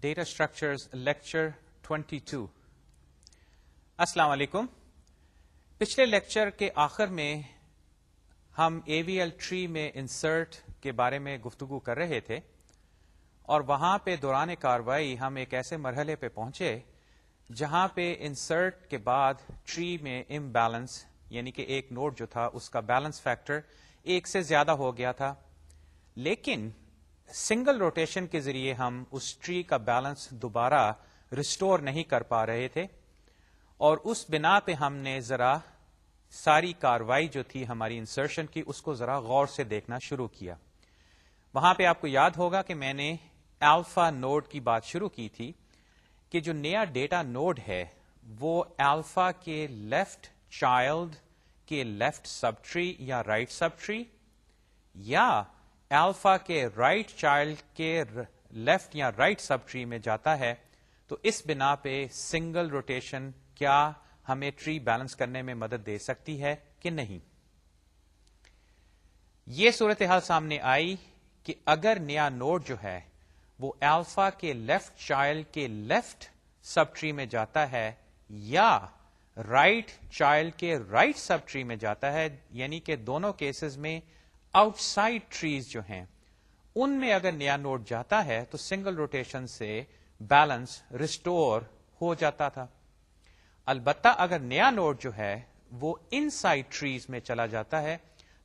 Data structures lecture 22. السلام علیکم. پچھلے لیکچر کے آخر میں ہم اے وی ایل ٹری میں انسرٹ کے بارے میں گفتگو کر رہے تھے اور وہاں پہ دوران کاروائی ہم ایک ایسے مرحلے پہ پہنچے جہاں پہ انسرٹ کے بعد ٹری میں امبیلنس یعنی کہ ایک نوڈ جو تھا اس کا بیلنس فیکٹر 1 سے زیادہ ہو گیا تھا، لیکن سنگل روٹیشن کے ذریعے ہم اس ٹری کا بیلنس دوبارہ ریسٹور نہیں کر پا رہے تھے، اور اس بنا پہ ہم نے ذرا ساری کاروائی جو تھی ہماری انسرشن کی اس کو ذرا غور سے دیکھنا شروع کیا. وہاں پہ آپ کو یاد ہوگا کہ میں نے الفا نوڈ کی بات شروع کی تھی کہ جو نیا ڈیٹا نوڈ ہے وہ الفا کے لیفٹ چائلڈ کے لیفٹ سب ٹری یا رائٹ سب ٹری یا الفا کے رائٹ چائلڈ کے لیفٹ یا رائٹ سب ٹری میں جاتا ہے. تو اس بنا پہ سنگل روٹیشن کیا ہمیں ٹری بیلنس کرنے میں مدد دے سکتی ہے کہ نہیں. یہ صورتحال سامنے آئی کہ اگر نیا نوڈ جو ہے وہ الفا کے لیفٹ چائلڈ کے لیفٹ سب ٹری میں جاتا ہے یا رائٹ چائلڈ کے رائٹ سب ٹری میں جاتا ہے، یعنی کہ دونوں کیسز میں آؤٹ سائڈ ٹریز جو ہیں ان میں اگر نیا نوڈ جاتا ہے تو سنگل روٹیشن سے بیلنس ریسٹور ہو جاتا تھا. البتہ اگر نیا نوڈ جو ہے وہ ان سائڈ ٹریز میں چلا جاتا ہے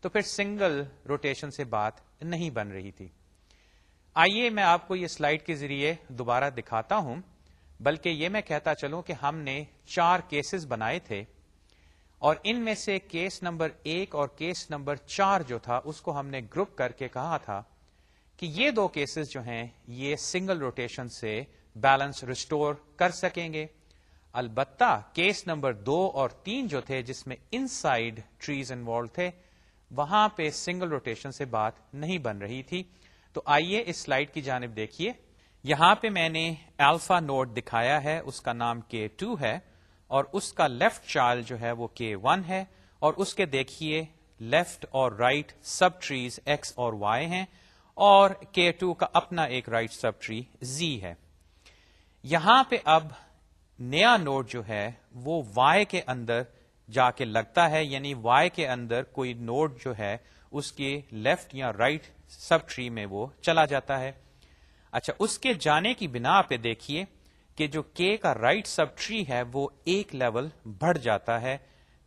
تو پھر سنگل روٹیشن سے بات نہیں بن رہی تھی. آئیے میں آپ کو یہ سلائیڈ کے ذریعے دوبارہ دکھاتا ہوں، بلکہ یہ میں کہتا چلوں کہ ہم نے 4 کیسز بنائے تھے اور ان میں سے کیس نمبر 1 اور کیس نمبر 4 جو تھا اس کو ہم نے گروپ کر کے کہا تھا کہ یہ 2 کیسز جو ہیں یہ سنگل روٹیشن سے بیلنس ریسٹور کر سکیں گے. البتہ کیس نمبر 2 اور 3 جو تھے جس میں ان سائڈ ٹریز انوالو تھے وہاں پہ سنگل روٹیشن سے بات نہیں بن رہی تھی. تو آئیے اس سلائیڈ کی جانب دیکھیے. یہاں پہ میں نے الفا نوڈ دکھایا ہے، اس کا نام K2 ہے اور اس کا لیفٹ چائلڈ جو ہے وہ K1 ہے، اور اس کے دیکھیے لیفٹ اور رائٹ سب ٹریز X اور Y ہیں، اور K2 کا اپنا ایک رائٹ سب ٹری Z ہے. یہاں پہ اب نیا نوڈ جو ہے وہ Y کے اندر جا کے لگتا ہے، یعنی Y کے اندر کوئی نوڈ جو ہے اس کے لیفٹ یا رائٹ سب ٹری میں وہ چلا جاتا ہے. اچھا، اس کے جانے کی بنا پہ دیکھیے کہ جو K کا رائٹ سب ٹری ہے وہ ایک لیول بڑھ جاتا ہے.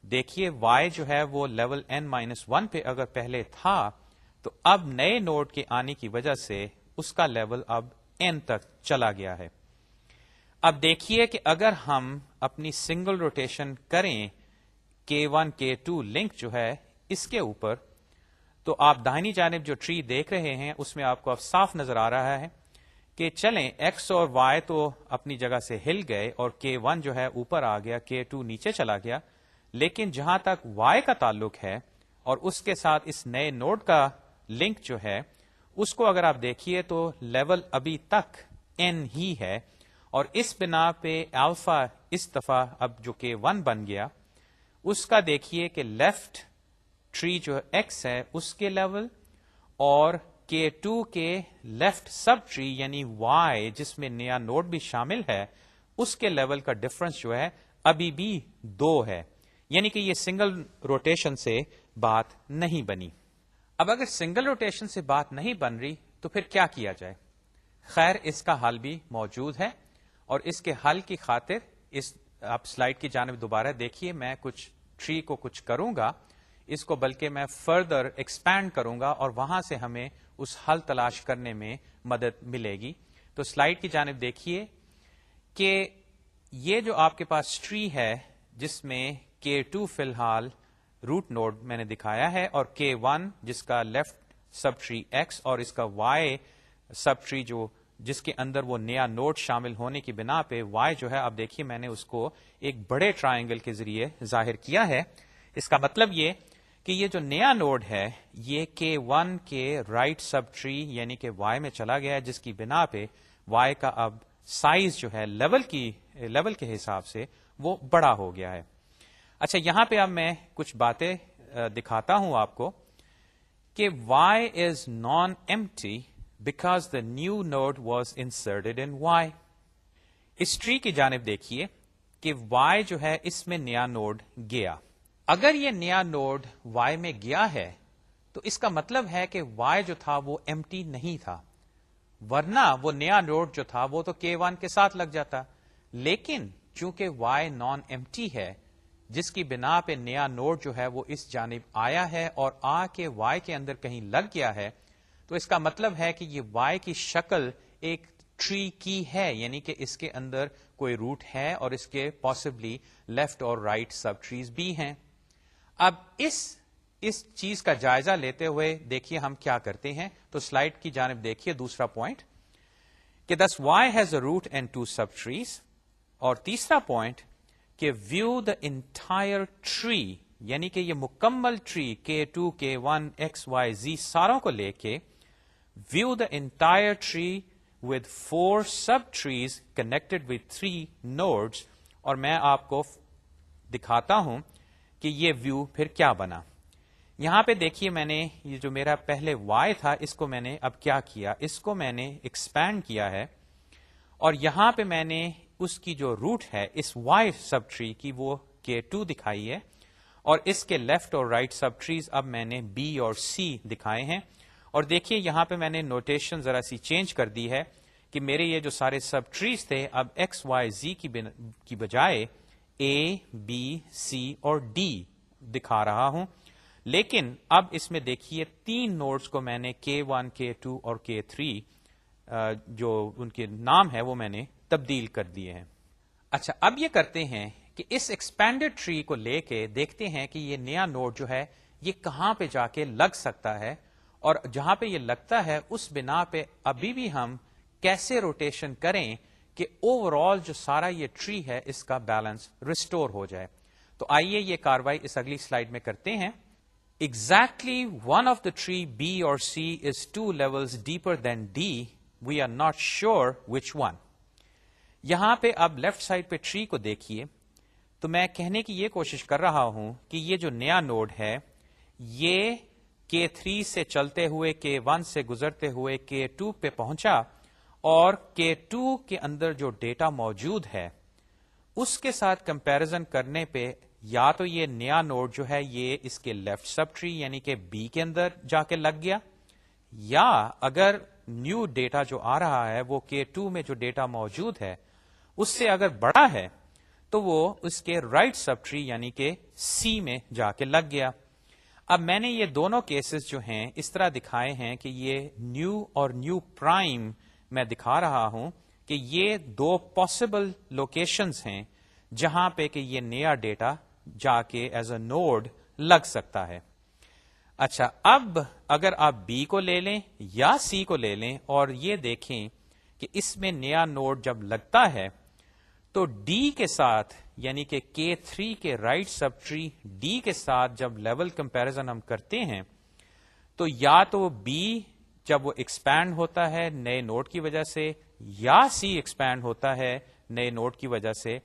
دیکھیے Y جو ہے وہ لیول n-1 پہ اگر پہلے تھا تو اب نئے نوڈ کے آنے کی وجہ سے اس کا لیول اب n تک چلا گیا ہے. اب دیکھیے کہ اگر ہم اپنی سنگل روٹیشن کریں K1 K2 لنک جو ہے اس کے اوپر، تو آپ داہنی جانب جو ٹری دیکھ رہے ہیں اس میں آپ کو اب صاف نظر آ رہا ہے کہ چلیں X اور Y تو اپنی جگہ سے ہل گئے اور K1 جو ہے اوپر آ گیا، K2 نیچے چلا گیا، لیکن جہاں تک Y کا تعلق ہے اور اس کے ساتھ اس نئے نوڈ کا لنک جو ہے اس کو اگر آپ دیکھیے تو لیول ابھی تک n ہی ہے، اور اس بنا پہ الفا اس دفعہ اب جو K1 بن گیا اس کا دیکھیے کہ لیفٹ ٹری جو X ہے اس کے لیول اور K2 کے لیفٹ سب ٹری یعنی Y جس میں نیا نوڈ بھی شامل ہے اس کے لیول کا ڈفرنس جو ہے ابھی بھی 2 ہے، یعنی کہ یہ سنگل روٹیشن سے بات نہیں بنی. اب اگر سنگل روٹیشن سے بات نہیں بن رہی تو پھر کیا کیا جائے؟ خیر، اس کا حل بھی موجود ہے، اور اس کے حل کی خاطر اس آپ سلائیڈ کی جانب دوبارہ دیکھیے، میں کچھ ٹری کو کچھ کروں گا، اس کو بلکہ میں فردر ایکسپینڈ کروں گا اور وہاں سے ہمیں اس حل تلاش کرنے میں مدد ملے گی. تو سلائیڈ کی جانب دیکھیے کہ یہ جو آپ کے پاس ٹری ہے جس میں K2 فی الحال روٹ نوڈ میں نے دکھایا ہے اور K1 جس کا لیفٹ سب ٹری X اور اس کا Y سب ٹری جو جس کے اندر وہ نیا نوڈ شامل ہونے کی بنا پہ Y جو ہے اب دیکھیے میں نے اس کو ایک بڑے ٹرائنگل کے ذریعے ظاہر کیا ہے. اس کا مطلب یہ کہ یہ جو نیا نوڈ ہے یہ K1 کے رائٹ سب ٹری یعنی کہ Y میں چلا گیا ہے، جس کی بنا پہ Y کا اب سائز جو ہے لیول کے حساب سے وہ بڑا ہو گیا ہے. اچھا، یہاں پہ اب میں کچھ باتیں دکھاتا ہوں آپ کو کہ Y is non-empty because the new node was inserted in y. اس ٹری کی جانب دیکھیے کہ y جو ہے اس میں نیا نوڈ گیا. اگر یہ نیا نوڈ y میں گیا ہے تو اس کا مطلب ہے کہ y جو تھا وہ ایمٹی نہیں تھا، ورنہ وہ نیا نوڈ جو تھا وہ تو k1 کے ساتھ لگ جاتا. لیکن چونکہ y نان ایمٹی ہے، جس کی بنا پہ نیا نوڈ جو ہے وہ اس جانب آیا ہے اور آ کے y کے اندر کہیں لگ گیا ہے، تو اس کا مطلب ہے کہ یہ y کی شکل ایک ٹری کی ہے، یعنی کہ اس کے اندر کوئی روٹ ہے اور اس کے پاسبلی لیفٹ اور رائٹ سب ٹریز بھی ہیں. اب اس چیز کا جائزہ لیتے ہوئے دیکھیے ہم کیا کرتے ہیں. تو سلائڈ کی جانب دیکھیے دوسرا پوائنٹ کہ thus y has a root and two subtrees، اور تیسرا پوائنٹ کہ view the entire tree، یعنی کہ یہ مکمل tree k2 k1 x y z ساروں کو لے کے view the entire tree with 4 sub-trees connected with 3 nodes، اور میں آپ کو دکھاتا ہوں کہ یہ ویو پھر کیا بنا. یہاں پہ دیکھیے میں نے یہ جو میرا پہلے y تھا اس کو میں نے اب کیا کیا، اس کو میں نے ایکسپینڈ کیا ہے، اور یہاں پہ میں نے اس کی جو روٹ ہے اس y سب ٹری کی وہ k2 دکھائی ہے، اور اس کے لیفٹ اور رائٹ سب ٹریز اب میں نے b اور c دکھائے ہیں. اور دیکھیے یہاں پہ میں نے نوٹیشن ذرا سی چینج کر دی ہے کہ میرے یہ جو سارے سب ٹریز تھے اب ایکس وائی زی کی بجائے اے بی سی اور ڈی دکھا رہا ہوں. لیکن اب اس میں دیکھیے 3 نوڈز کو میں نے K1 K2 اور K3 جو ان کے نام ہے وہ میں نے تبدیل کر دیے ہیں. اچھا اب یہ کرتے ہیں کہ اس ایکسپینڈڈ ٹری کو لے کے دیکھتے ہیں کہ یہ نیا نوڈ جو ہے یہ کہاں پہ جا کے لگ سکتا ہے، اور جہاں پہ یہ لگتا ہے اس بنا پہ ابھی بھی ہم کیسے روٹیشن کریں کہ اوور آل جو سارا یہ ٹری ہے اس کا بیلنس ریسٹور ہو جائے. تو آئیے یہ کاروائی اس اگلی سلائیڈ میں کرتے ہیں. Exactly one of the tree B or C is 2 levels deeper than D. We are not sure which one. یہاں پہ اب لیفٹ سائڈ پہ ٹری کو دیکھیے تو میں کہنے کی یہ کوشش کر رہا ہوں کہ یہ جو نیا نوڈ ہے یہ K3 سے چلتے ہوئے K1 سے گزرتے ہوئے K2 پہ پہنچا، اور K2 کے اندر جو ڈیٹا موجود ہے اس کے ساتھ کمپیرزن کرنے پہ یا تو یہ نیا نوڈ جو ہے یہ اس کے لیفٹ سب ٹری یعنی کہ B کے اندر جا کے لگ گیا، یا اگر نیو ڈیٹا جو آ رہا ہے وہ K2 میں جو ڈیٹا موجود ہے اس سے اگر بڑا ہے تو وہ اس کے رائٹ سب ٹری یعنی کہ C میں جا کے لگ گیا. اب میں نے یہ دونوں کیسز جو ہیں اس طرح دکھائے ہیں کہ یہ نیو اور نیو پرائم میں دکھا رہا ہوں کہ یہ 2 پاسبل لوکیشنز ہیں جہاں پہ کہ یہ نیا ڈیٹا جا کے ایز اے نوڈ لگ سکتا ہے. اچھا اب اگر آپ B کو لے لیں یا C کو لے لیں اور یہ دیکھیں کہ اس میں نیا نوڈ جب لگتا ہے تو D کے ساتھ یعنی کہ K3 کے رائٹ سب ٹری D کے ساتھ جب لیول کمپیرزن ہم کرتے ہیں تو یا تو B جب وہ ایکسپینڈ ہوتا ہے نئے نوڈ کی وجہ سے یا C ایکسپینڈ ہوتا ہے نئے نوڈ کی وجہ سے،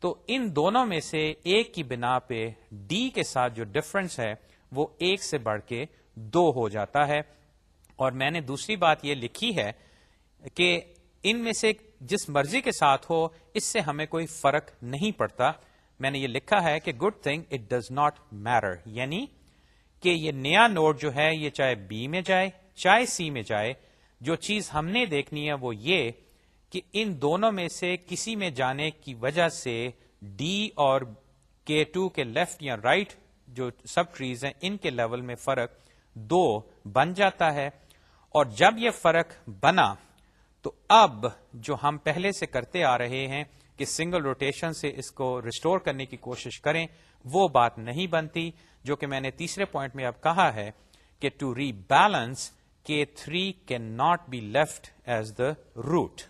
تو ان دونوں میں سے ایک کی بنا پہ D کے ساتھ جو ڈفرنس ہے وہ 1 سے بڑھ کے 2 ہو جاتا ہے. اور میں نے دوسری بات یہ لکھی ہے کہ ان میں سے جس مرضی کے ساتھ ہو اس سے ہمیں کوئی فرق نہیں پڑتا. میں نے یہ لکھا ہے کہ good thing it does not matter, یعنی کہ یہ نیا نوڈ جو ہے یہ چاہے B میں جائے چاہے C میں جائے، جو چیز ہم نے دیکھنی ہے وہ یہ کہ ان دونوں میں سے کسی میں جانے کی وجہ سے D اور K2 کے لیفٹ یا رائٹ جو سب ٹریز ہیں ان کے لیول میں فرق 2 بن جاتا ہے. اور جب یہ فرق بنا تو اب جو ہم پہلے سے کرتے آ رہے ہیں کہ سنگل روٹیشن سے اس کو ریسٹور کرنے کی کوشش کریں وہ بات نہیں بنتی، جو کہ میں نے تیسرے پوائنٹ میں اب کہا ہے کہ to rebalance K3 cannot be left as the root.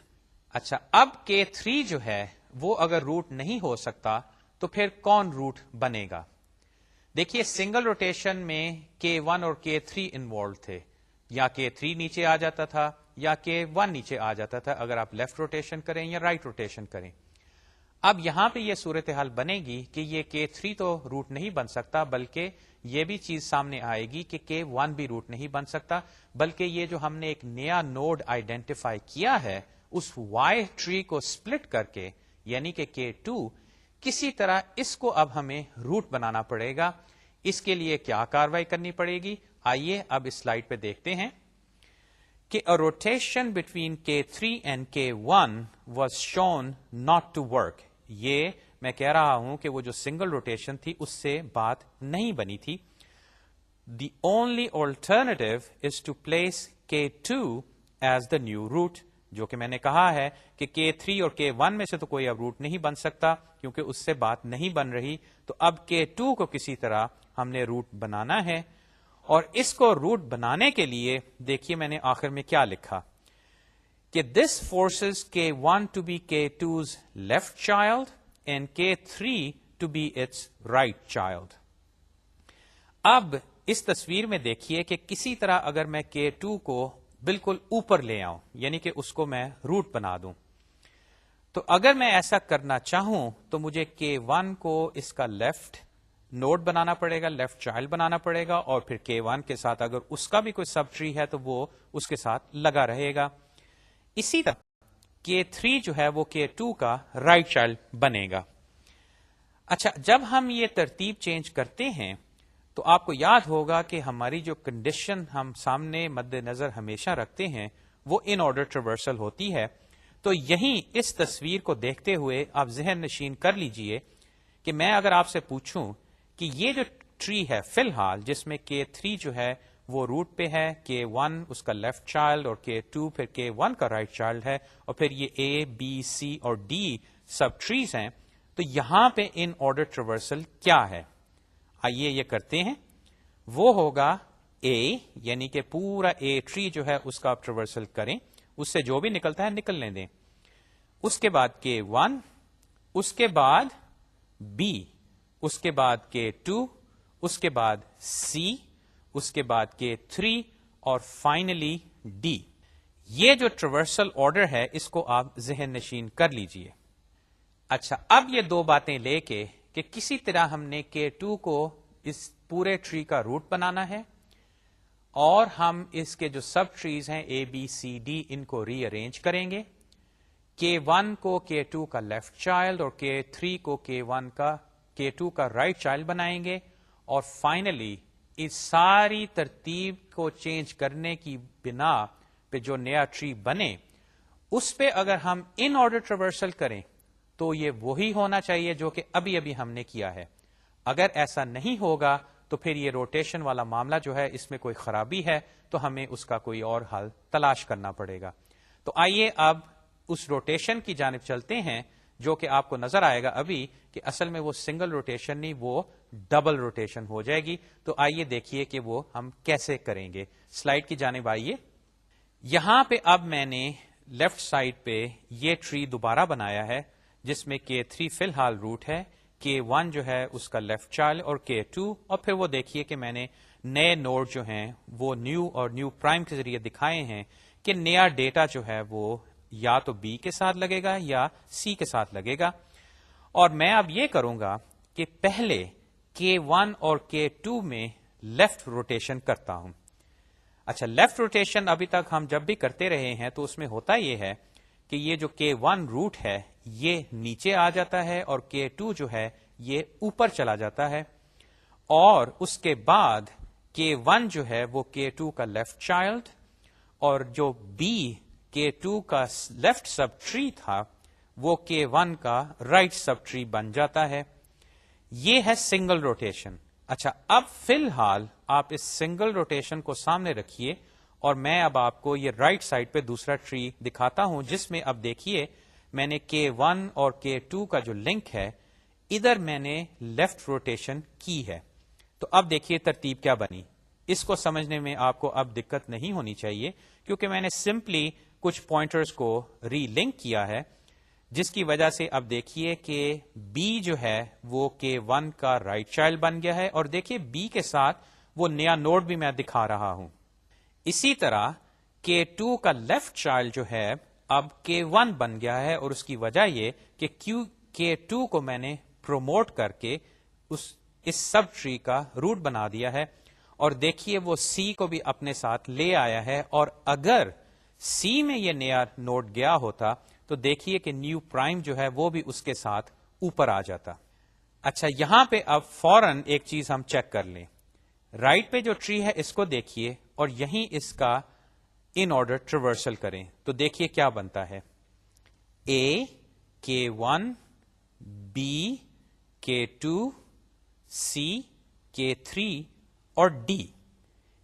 اچھا اب K3 جو ہے وہ اگر روٹ نہیں ہو سکتا تو پھر کون روٹ بنے گا؟ دیکھیے سنگل روٹیشن میں K1 اور K3 انوالو تھے، یا K3 نیچے آ جاتا تھا یا K1 نیچے آ جاتا تھا اگر آپ لیفٹ روٹیشن کریں یا رائٹ روٹیشن کریں. اب یہاں پہ یہ صورتحال بنے گی کہ یہ K3 تو روٹ نہیں بن سکتا، بلکہ یہ بھی چیز سامنے آئے گی کہ K1 بھی روٹ نہیں بن سکتا، بلکہ یہ جو ہم نے ایک نیا نوڈ آئیڈینٹیفائی کیا ہے اس وائی ٹری کو سپلٹ کر کے، یعنی کہ K2، کسی طرح اس کو اب ہمیں روٹ بنانا پڑے گا. اس کے لیے کیا کاروائی کرنی پڑے گی؟ آئیے اب اس سلائیڈ پہ دیکھتے ہیں کہ a rotation between K3 and K1 was shown not to work. یہ میں کہہ رہا ہوں کہ وہ جو سنگل روٹیشن تھی اس سے بات نہیں بنی تھی. The only alternative is to place K2 as the new root. جو کہ میں نے کہا ہے کہ K3 اور K1 میں سے تو کوئی اب روٹ نہیں بن سکتا کیونکہ اس سے بات نہیں بن رہی. تو اب K2 کو کسی طرح ہم نے روٹ بنانا ہے، اور اس کو روٹ بنانے کے لیے دیکھیے میں نے آخر میں کیا لکھا کہ this forces K1 to be K2's left child and K3 to be its right child. اب اس تصویر میں دیکھیے کہ کسی طرح اگر میں K2 کو بالکل اوپر لے آؤں، یعنی کہ اس کو میں روٹ بنا دوں، تو اگر میں ایسا کرنا چاہوں تو مجھے K1 کو اس کا لیفٹ نوڈ بنانا پڑے گا، لیفٹ چائلڈ بنانا پڑے گا، اور پھر K1 کے ساتھ اگر اس کا بھی کوئی سب ٹری ہے تو وہ اس کے ساتھ لگا رہے گا. اسی طرح K3 جو ہے وہ K2 کا رائٹ چائلڈ بنے گا. اچھا، جب ہم یہ ترتیب چینج کرتے ہیں تو آپ کو یاد ہوگا کہ ہماری جو کنڈیشن ہم سامنے مد نظر ہمیشہ رکھتے ہیں وہ ان آرڈر ٹریورسل ہوتی ہے. تو یہیں اس تصویر کو دیکھتے ہوئے آپ ذہن نشین کر لیجئے کہ میں اگر آپ سے پوچھوں کہ یہ جو ٹری ہے فی الحال جس میں K3 جو ہے وہ روٹ پہ ہے، K1 اس کا لیفٹ چائلڈ اور K2 پھر K1 کا رائٹ چائلڈ ہے، اور پھر یہ A, B, C اور D سب ٹریز ہیں، تو یہاں پہ ان آرڈر ٹریورسل کیا ہے؟ آئیے یہ کرتے ہیں. وہ ہوگا A، یعنی کہ پورا A ٹری جو ہے اس کا آپ ٹریورسل کریں، اس سے جو بھی نکلتا ہے نکلنے دیں. اس کے بعد K1، اس کے بعد B، اس کے بعد K2، اس کے بعد C، اس کے بعد K3 اور فائنلی D. یہ جو ٹریورسل آرڈر ہے اس کو آپ ذہن نشین کر لیجئے. اچھا، اب یہ دو باتیں لے کے کہ کسی طرح ہم نے K2 کو اس پورے ٹری کا روٹ بنانا ہے، اور ہم اس کے جو سب ٹریز ہیں A, B, C, D ان کو ری ارینج کریں گے. K1 کو K2 کا لیفٹ چائلڈ اور K3 کو K2 کا رائٹ چائلڈ بنائیں گے، اور فائنلی اس ساری ترتیب کو چینج کرنے کی بنا پہ جو نیا ٹری بنے اس پہ اگر ہم ان آرڈر ٹریورسل کریں تو یہ وہی ہونا چاہیے جو کہ ابھی ابھی ہم نے کیا ہے. اگر ایسا نہیں ہوگا تو پھر یہ روٹیشن والا معاملہ جو ہے اس میں کوئی خرابی ہے، تو ہمیں اس کا کوئی اور حل تلاش کرنا پڑے گا. تو آئیے اب اس روٹیشن کی جانب چلتے ہیں جو کہ آپ کو نظر آئے گا ابھی کہ اصل میں وہ سنگل روٹیشن نہیں، وہ ڈبل روٹیشن ہو جائے گی. تو آئیے دیکھیے کہ وہ ہم کیسے کریں گے. سلائیڈ کی جانب آئیے. یہاں پہ اب میں نے لیفٹ سائڈ پہ یہ ٹری دوبارہ بنایا ہے جس میں K3 فی الحال روٹ ہے، K1 جو ہے اس کا لیفٹ چائلڈ اور K2، اور پھر وہ دیکھیے کہ میں نے نئے نوڈ جو ہیں وہ نیو اور نیو پرائم کے ذریعے دکھائے ہیں کہ نیا ڈیٹا جو ہے وہ یا تو B کے ساتھ لگے گا یا C کے ساتھ لگے گا. اور میں اب یہ کروں گا کہ پہلے K1 اور K2 میں لیفٹ روٹیشن کرتا ہوں. اچھا، لیفٹ روٹیشن ابھی تک ہم جب بھی کرتے رہے ہیں تو اس میں ہوتا یہ ہے کہ یہ جو K1 روٹ ہے یہ نیچے آ جاتا ہے اور K2 جو ہے یہ اوپر چلا جاتا ہے، اور اس کے بعد K1 جو ہے وہ K2 کا لیفٹ چائلڈ، اور جو B K2 کا لیفٹ سب ٹری تھا وہ K1 کا رائٹ سب ٹری بن جاتا ہے. یہ ہے سنگل روٹیشن. اچھا، اب فی الحال آپ اس سنگل روٹیشن کو سامنے رکھیے اور میں اب آپ کو یہ رائٹ سائڈ پہ دوسرا ٹری دکھاتا ہوں جس میں اب دیکھیے میں نے K1 اور K2 کا جو لنک ہے ادھر میں نے لیفٹ روٹیشن کی ہے. تو اب دیکھیے ترتیب کیا بنی. اس کو سمجھنے میں آپ کو اب دقت نہیں ہونی چاہیے کیونکہ میں نے سمپلی کچھ پوائنٹرز کو ری لنک کیا ہے، جس کی وجہ سے اب دیکھیے کہ B جو ہے وہ K1 کا رائٹ چائلڈ بن گیا ہے، اور دیکھیے B کے ساتھ وہ نیا نوڈ بھی میں دکھا رہا ہوں. اسی طرح K2 کا لیفٹ چائلڈ جو ہے اب K1 بن گیا ہے، اور اس کی وجہ یہ کہ K2 کو میں نے پروموٹ کر کے اس سب ٹری کا روٹ بنا دیا ہے، اور دیکھیے وہ سی کو بھی اپنے ساتھ لے آیا ہے، اور اگر سی میں یہ نیا نوڈ گیا ہوتا تو دیکھیے کہ نیو پرائم جو ہے وہ بھی اس کے ساتھ اوپر آ جاتا۔ اچھا، یہاں پہ اب فوراً ایک چیز ہم چیک کر لیں، رائٹ پہ جو ٹری ہے اس کو دیکھیے اور یہیں اس کا ان آرڈر ٹریورسل کریں تو دیکھیے کیا بنتا ہے، اے K1 B K2 C K3 اور D،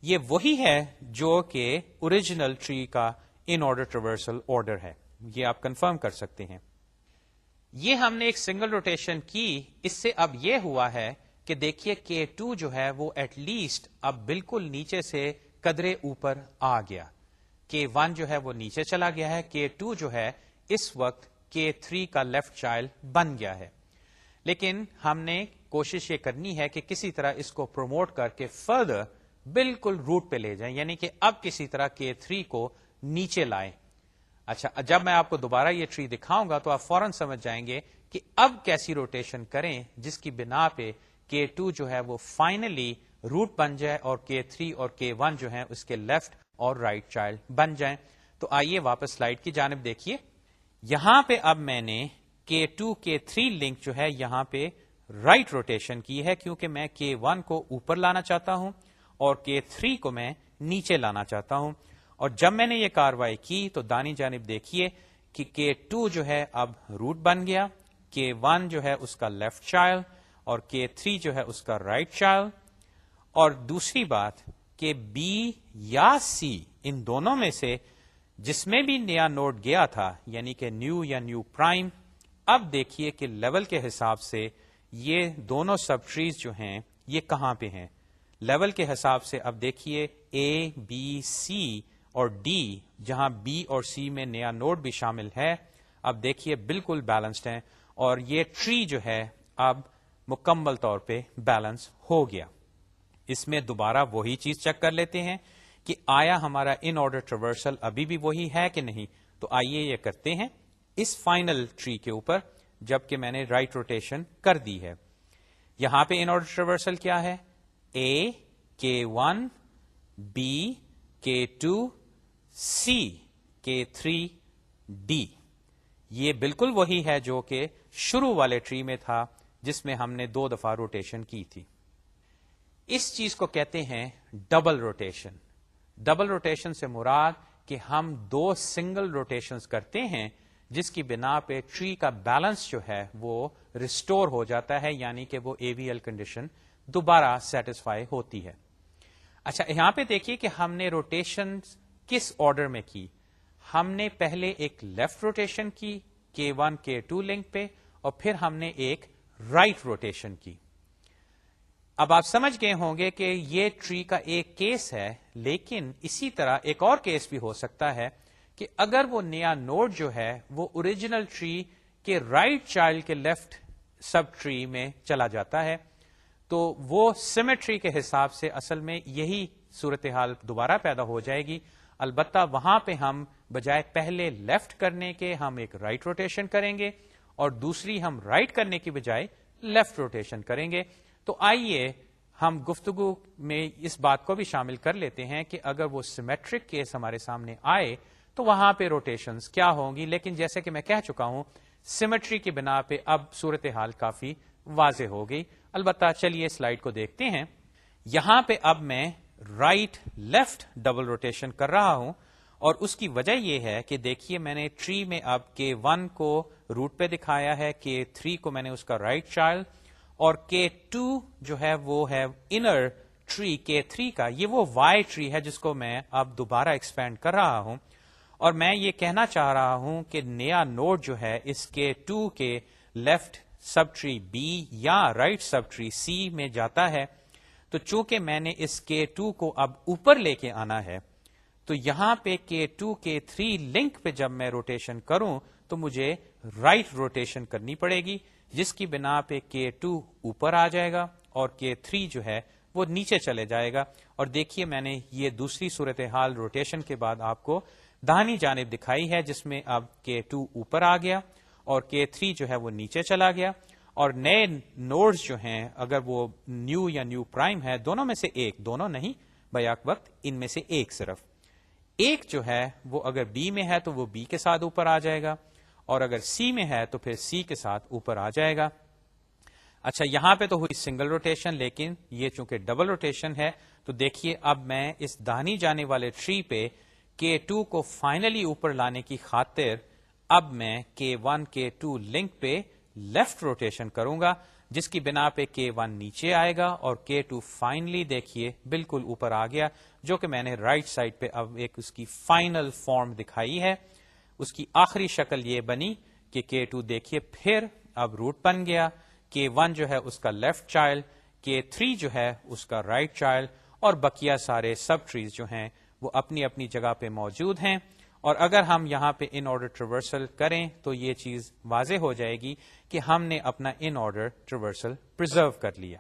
یہ وہی ہے جو کہ اوریجنل ٹری کا ان آرڈر ٹریورسل آرڈر ہے، یہ آپ کنفرم کر سکتے ہیں۔ یہ ہم نے ایک سنگل روٹیشن کی، اس سے اب یہ ہوا ہے کہ دیکھیے K2 جو ہے وہ ایٹ لیسٹ اب بالکل نیچے سے قدرے اوپر آ گیا، K1 جو ہے وہ نیچے چلا گیا ہے، K2 جو ہے اس وقت K3 کا لیفٹ چائلڈ بن گیا ہے، لیکن ہم نے کوشش یہ کرنی ہے کہ کسی طرح اس کو پروموٹ کر کے فردر بالکل روٹ پہ لے جائیں، یعنی کہ اب کسی طرح K3 کو نیچے لائیں۔ اچھا، جب میں آپ کو دوبارہ یہ ٹری دکھاؤں گا تو آپ فوراً سمجھ جائیں گے کہ اب کیسی روٹیشن کریں جس کی بنا پہ K2 جو ہے وہ فائنلی روٹ بن جائے اور K3 اور K1 جو ہیں اس کے لیفٹ اور رائٹ چائلڈ بن جائیں۔ تو آئیے واپس سلائیڈ کی جانب دیکھیے، یہاں پہ اب میں نے K2 K3 لنک جو ہے یہاں پہ رائٹ روٹیشن کی ہے، کیونکہ میں K1 کو اوپر لانا چاہتا ہوں اور K3 کو میں نیچے لانا چاہتا ہوں، اور جب میں نے یہ کاروائی کی تو دانی جانب دیکھیے کہ K2 جو ہے اب روٹ بن گیا، K1 جو ہے اس کا لیفٹ چائلڈ اور K3 جو ہے اس کا رائٹ چائلڈ، اور دوسری بات کہ B یا C ان دونوں میں سے جس میں بھی نیا نوڈ گیا تھا، یعنی کہ نیو یا نیو پرائم، اب دیکھیے کہ لیول کے حساب سے یہ دونوں سب ٹریز جو ہیں یہ کہاں پہ ہیں۔ لیول کے حساب سے اب دیکھیے A B C اور D، جہاں B اور C میں نیا نوڈ بھی شامل ہے، اب دیکھیے بالکل بیلنسڈ ہیں، اور یہ ٹری جو ہے اب مکمل طور پہ بیلنس ہو گیا۔ اس میں دوبارہ وہی چیز چیک کر لیتے ہیں کہ آیا ہمارا ان آرڈر ٹریورسل ابھی بھی وہی ہے کہ نہیں، تو آئیے یہ کرتے ہیں اس فائنل ٹری کے اوپر، جبکہ میں نے رائٹ روٹیشن کر دی ہے۔ یہاں پہ ان آرڈر ٹریورسل کیا ہے، A K1 B K2 C K3 D، یہ بالکل وہی ہے جو کہ شروع والے ٹری میں تھا جس میں ہم نے 2 دفعہ روٹیشن کی تھی۔ اس چیز کو کہتے ہیں ڈبل روٹیشن۔ ڈبل روٹیشن سے مراد کہ ہم 2 سنگل روٹیشنز کرتے ہیں جس کی بنا پہ ٹری کا بیلنس جو ہے وہ ریسٹور ہو جاتا ہے، یعنی کہ وہ AVL کنڈیشن دوبارہ سیٹسفائی ہوتی ہے۔ اچھا، یہاں پہ دیکھیے کہ ہم نے روٹیشن کس آرڈر میں کی۔ ہم نے پہلے ایک لیفٹ روٹیشن کی K1 K2 لنک پہ، اور پھر ہم نے ایک رائٹ روٹیشن کی۔ اب آپ سمجھ گئے ہوں گے کہ یہ ٹری کا ایک کیس ہے، لیکن اسی طرح ایک اور کیس بھی ہو سکتا ہے کہ اگر وہ نیا نوڈ جو ہے وہ اوریجنل ٹری کے رائٹ چائلڈ کے لیفٹ سب ٹری میں چلا جاتا ہے، تو وہ سیمیٹری کے حساب سے اصل میں یہی صورتحال دوبارہ پیدا ہو جائے گی، البتہ وہاں پہ ہم بجائے پہلے لیفٹ کرنے کے ہم ایک رائٹ روٹیشن کریں گے، اور دوسری ہم رائٹ کرنے کی بجائے لیفٹ روٹیشن کریں گے۔ تو آئیے ہم گفتگو میں اس بات کو بھی شامل کر لیتے ہیں کہ اگر وہ سیمیٹرک کیس ہمارے سامنے آئے تو وہاں پہ روٹیشنز کیا ہوں گی، لیکن جیسے کہ میں کہہ چکا ہوں سیمیٹری کی بنا پہ اب صورتحال کافی واضح ہو گئی۔ البتہ چلیے سلائیڈ کو دیکھتے ہیں۔ یہاں پہ اب میں رائٹ لیفٹ ڈبل روٹیشن کر رہا ہوں، اور اس کی وجہ یہ ہے کہ دیکھیے میں نے ٹری میں اب K1 کو روٹ پہ دکھایا ہے، K3 کو میں نے اس کا رائٹ چائلڈ، اور K2 جو ہے وہ ہے انر ٹری K3 کا، یہ وہ Y ٹری ہے جس کو میں اب دوبارہ ایکسپینڈ کر رہا ہوں، اور میں یہ کہنا چاہ رہا ہوں کہ نیا نوڈ جو ہے اس K2 کے لیفٹ سب ٹری B یا رائٹ سب ٹری C میں جاتا ہے، تو چونکہ میں نے اس K2 کو اب اوپر لے کے آنا ہے، تو یہاں پہ K2 K3 لنک پہ جب میں روٹیشن کروں تو مجھے رائٹ روٹیشن کرنی پڑے گی، جس کی بنا پہ K2 اوپر آ جائے گا اور K3 جو ہے وہ نیچے چلے جائے گا۔ اور دیکھیے میں نے یہ دوسری صورتحال روٹیشن کے بعد آپ کو داہنی جانب دکھائی ہے، جس میں اب K2 اوپر آ گیا، اور K3 جو ہے وہ نیچے چلا گیا، اور نئے نوڈز جو ہیں اگر وہ نیو یا نیو پرائم ہے، دونوں میں سے ایک، دونوں نہیں بیک وقت، ان میں سے ایک صرف ایک جو ہے وہ اگر بی میں ہے تو وہ بی کے ساتھ اوپر آ جائے گا، اور اگر سی میں ہے تو پھر سی کے ساتھ اوپر آ جائے گا۔ اچھا یہاں پہ تو ہوئی سنگل روٹیشن، لیکن یہ چونکہ ڈبل روٹیشن ہے تو دیکھیے اب میں اس داہنی جانے والے ٹری پہ K2 کو فائنلی اوپر لانے کی خاطر اب میں K1 K2 لنک پہ لیفٹ روٹیشن کروں گا، جس کی بنا پہ K1 نیچے آئے گا اور K2 فائنلی دیکھیے بالکل اوپر آ گیا، جو کہ میں نے رائٹ سائڈ پہ اب ایک اس کی فائنل فارم دکھائی ہے۔ اس کی آخری شکل یہ بنی کہ K2 دیکھیے پھر اب روٹ بن گیا، K1 جو ہے اس کا لیفٹ چائلڈ، K3 جو ہے اس کا رائٹ چائلڈ، اور بقیہ سارے سب ٹریز جو ہیں وہ اپنی اپنی جگہ پہ موجود ہیں۔ اور اگر ہم یہاں پہ ان آرڈر ٹریورسل کریں تو یہ چیز واضح ہو جائے گی کہ ہم نے اپنا ان آرڈر ٹریورسل پرزرو کر لیا۔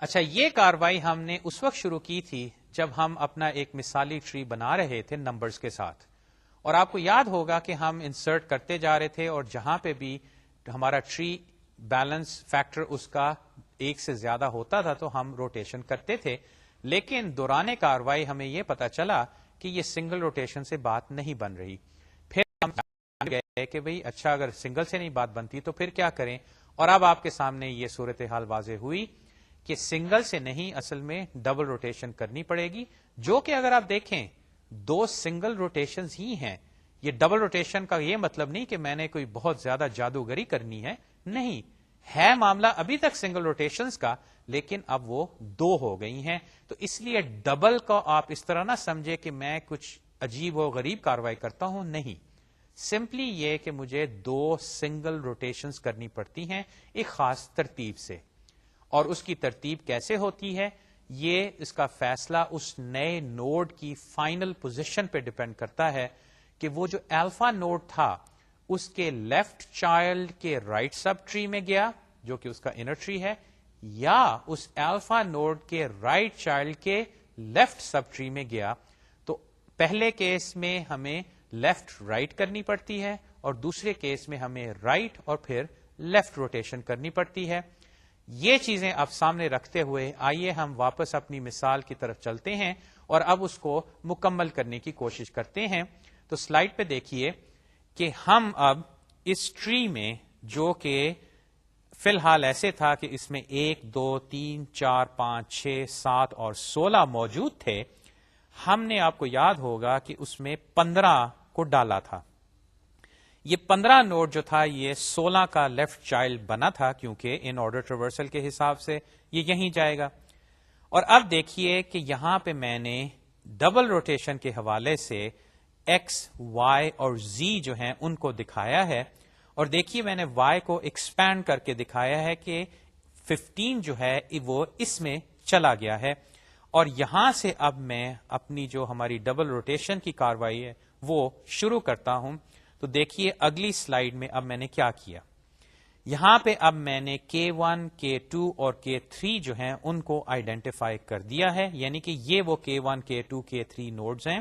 اچھا یہ کاروائی ہم نے اس وقت شروع کی تھی جب ہم اپنا ایک مثالی ٹری بنا رہے تھے نمبرز کے ساتھ، اور آپ کو یاد ہوگا کہ ہم انسرٹ کرتے جا رہے تھے اور جہاں پہ بھی ہمارا ٹری بیلنس فیکٹر اس کا ایک سے زیادہ ہوتا تھا تو ہم روٹیشن کرتے تھے، لیکن دوران کاروائی ہمیں یہ پتا چلا کہ یہ سنگل روٹیشن سے بات نہیں بن رہی۔ پھر ہم جان گئے کہ بھئی اچھا اگر سنگل سے نہیں بات بنتی تو پھر کیا کریں، اور اب آپ کے سامنے یہ صورتحال واضح ہوئی کہ سنگل سے نہیں اصل میں ڈبل روٹیشن کرنی پڑے گی، جو کہ اگر آپ دیکھیں دو سنگل روٹیشنز ہی ہیں۔ یہ ڈبل روٹیشن کا یہ مطلب نہیں کہ میں نے کوئی بہت زیادہ جادوگری کرنی ہے، نہیں ہے معاملہ ابھی تک سنگل روٹیشنز کا، لیکن اب وہ دو ہو گئی ہیں۔ تو اس لیے ڈبل کو آپ اس طرح نہ سمجھے کہ میں کچھ عجیب و غریب کاروائی کرتا ہوں، نہیں، سمپلی یہ کہ مجھے دو سنگل روٹیشنز کرنی پڑتی ہیں ایک خاص ترتیب سے، اور اس کی ترتیب کیسے ہوتی ہے یہ اس کا فیصلہ اس نئے نوڈ کی فائنل پوزیشن پہ ڈیپینڈ کرتا ہے کہ وہ جو الفا نوڈ تھا اس کے لیفٹ چائلڈ کے رائٹ سب ٹری میں گیا جو کہ اس کا انر ٹری ہے، یا اس الفا نوڈ کے رائٹ چائلڈ کے لیفٹ سب ٹری میں گیا۔ تو پہلے کیس میں ہمیں لیفٹ رائٹ کرنی پڑتی ہے، اور دوسرے کیس میں ہمیں رائٹ اور پھر لیفٹ روٹیشن کرنی پڑتی ہے۔ یہ چیزیں اب سامنے رکھتے ہوئے آئیے ہم واپس اپنی مثال کی طرف چلتے ہیں اور اب اس کو مکمل کرنے کی کوشش کرتے ہیں۔ تو سلائیڈ پہ دیکھیے کہ ہم اب اس ٹری میں جو کہ فی الحال ایسے تھا کہ اس میں 1 2 3 4 5 6 7 اور 16 موجود تھے، ہم نے آپ کو یاد ہوگا کہ اس میں 15 کو ڈالا تھا۔ یہ 15 نوڈ جو تھا یہ 16 کا لیفٹ چائلڈ بنا تھا، کیونکہ ان آرڈر ٹریورسل کے حساب سے یہ یہیں جائے گا۔ اور اب دیکھیے کہ یہاں پہ میں نے ڈبل روٹیشن کے حوالے سے ایکس وائی اور زی جو ہیں ان کو دکھایا ہے، اور دیکھیے میں نے وائی کو ایکسپینڈ کر کے دکھایا ہے کہ 15 جو ہے وہ اس میں چلا گیا ہے، اور یہاں سے اب میں اپنی جو ہماری ڈبل روٹیشن کی کاروائی ہے وہ شروع کرتا ہوں۔ تو دیکھیے اگلی سلائیڈ میں اب میں نے کیا کیا، یہاں پہ اب میں نے K1 K2 اور K3 جو ہیں ان کو آئیڈینٹیفائی کر دیا ہے، یعنی کہ یہ وہ K1 K2 K3 نوڈز ہیں،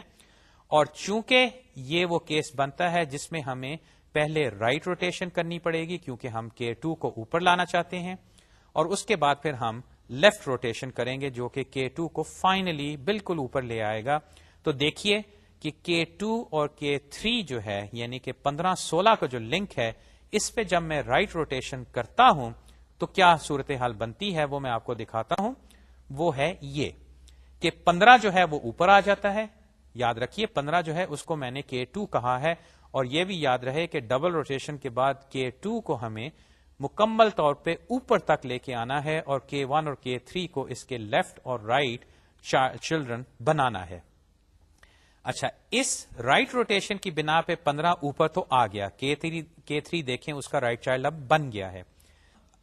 اور چونکہ یہ وہ کیس بنتا ہے جس میں ہمیں پہلے رائٹ روٹیشن کرنی پڑے گی کیونکہ ہم K2 کو اوپر لانا چاہتے ہیں، اور اس کے بعد پھر ہم لیفٹ روٹیشن کریں گے جو کہ K2 کو فائنلی بالکل اوپر لے آئے گا۔ تو دیکھیے کہ K2 اور K3 جو ہے یعنی کہ 15-16 کا جو لنک ہے، اس پہ جب میں رائٹ روٹیشن کرتا ہوں تو کیا صورتحال بنتی ہے وہ میں آپ کو دکھاتا ہوں۔ وہ ہے یہ کہ 15 جو ہے وہ اوپر آ جاتا ہے، یاد رکھیے 15 جو ہے اس کو میں نے K2 کہا ہے، اور یہ بھی یاد رہے کہ ڈبل روٹیشن کے بعد K2 کو ہمیں مکمل طور پہ اوپر تک لے کے آنا ہے، اور K1 اور K3 کو اس کے لیفٹ اور رائٹ چلڈرن بنانا ہے۔ اچھا اس رائٹ روٹیشن کی بنا پہ 15 اوپر تو آ گیا، K3 دیکھیں اس کا رائٹ چائلڈ اب بن گیا ہے۔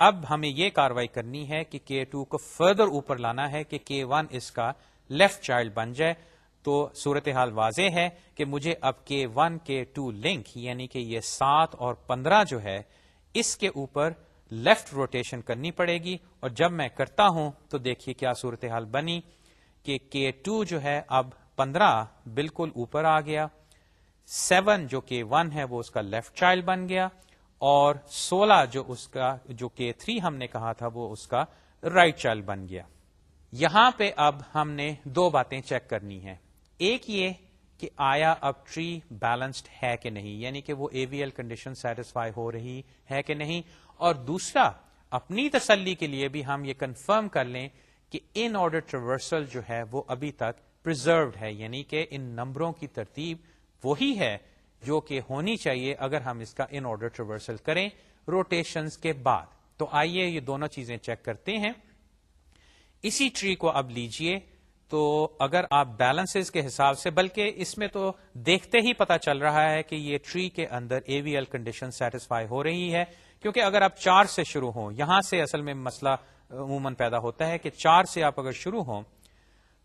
اب ہمیں یہ کاروائی کرنی ہے کہ K2 کو فردر اوپر لانا ہے کہ K1 اس کا لیفٹ چائلڈ بن جائے۔ تو صورتحال واضح ہے کہ مجھے اب K1 K2 لنک یعنی کہ یہ 7 اور 15 جو ہے اس کے اوپر لیفٹ روٹیشن کرنی پڑے گی، اور جب میں کرتا ہوں تو دیکھیے کیا صورتحال بنی کہ K2 جو ہے اب 15 بالکل اوپر آ گیا، 7 جو K1 ہے وہ اس کا لیفٹ چائلڈ بن گیا، اور 16 جو اس کا جو K3 ہم نے کہا تھا وہ اس کا رائٹ چائلڈ بن گیا. یہاں پہ اب ہم نے دو باتیں چیک کرنی ہیں. ایک یہ کہ آیا اب ٹری بیلنسڈ ہے کہ نہیں, یعنی کہ وہ AVL کنڈیشن سیٹسفائی ہو رہی ہے کہ نہیں, اور دوسرا اپنی تسلی کے لیے بھی ہم یہ کنفرم کر لیں کہ ان آرڈر ٹریورسل جو ہے وہ ابھی تک پرزروڈ ہے, یعنی کہ ان نمبروں کی ترتیب وہی ہے جو کہ ہونی چاہیے اگر ہم اس کا ان آرڈر ٹریورسل کریں روٹیشنز کے بعد. تو آئیے یہ دونوں چیزیں چیک کرتے ہیں. اسی ٹری کو اب لیجئے, تو اگر آپ بیلنسز کے حساب سے, بلکہ اس میں تو دیکھتے ہی پتا چل رہا ہے کہ یہ ٹری کے اندر AVL کنڈیشن سیٹسفائی ہو رہی ہے, کیونکہ اگر آپ 4 سے شروع ہوں, یہاں سے اصل میں مسئلہ عموماً پیدا ہوتا ہے کہ 4 سے آپ اگر شروع ہوں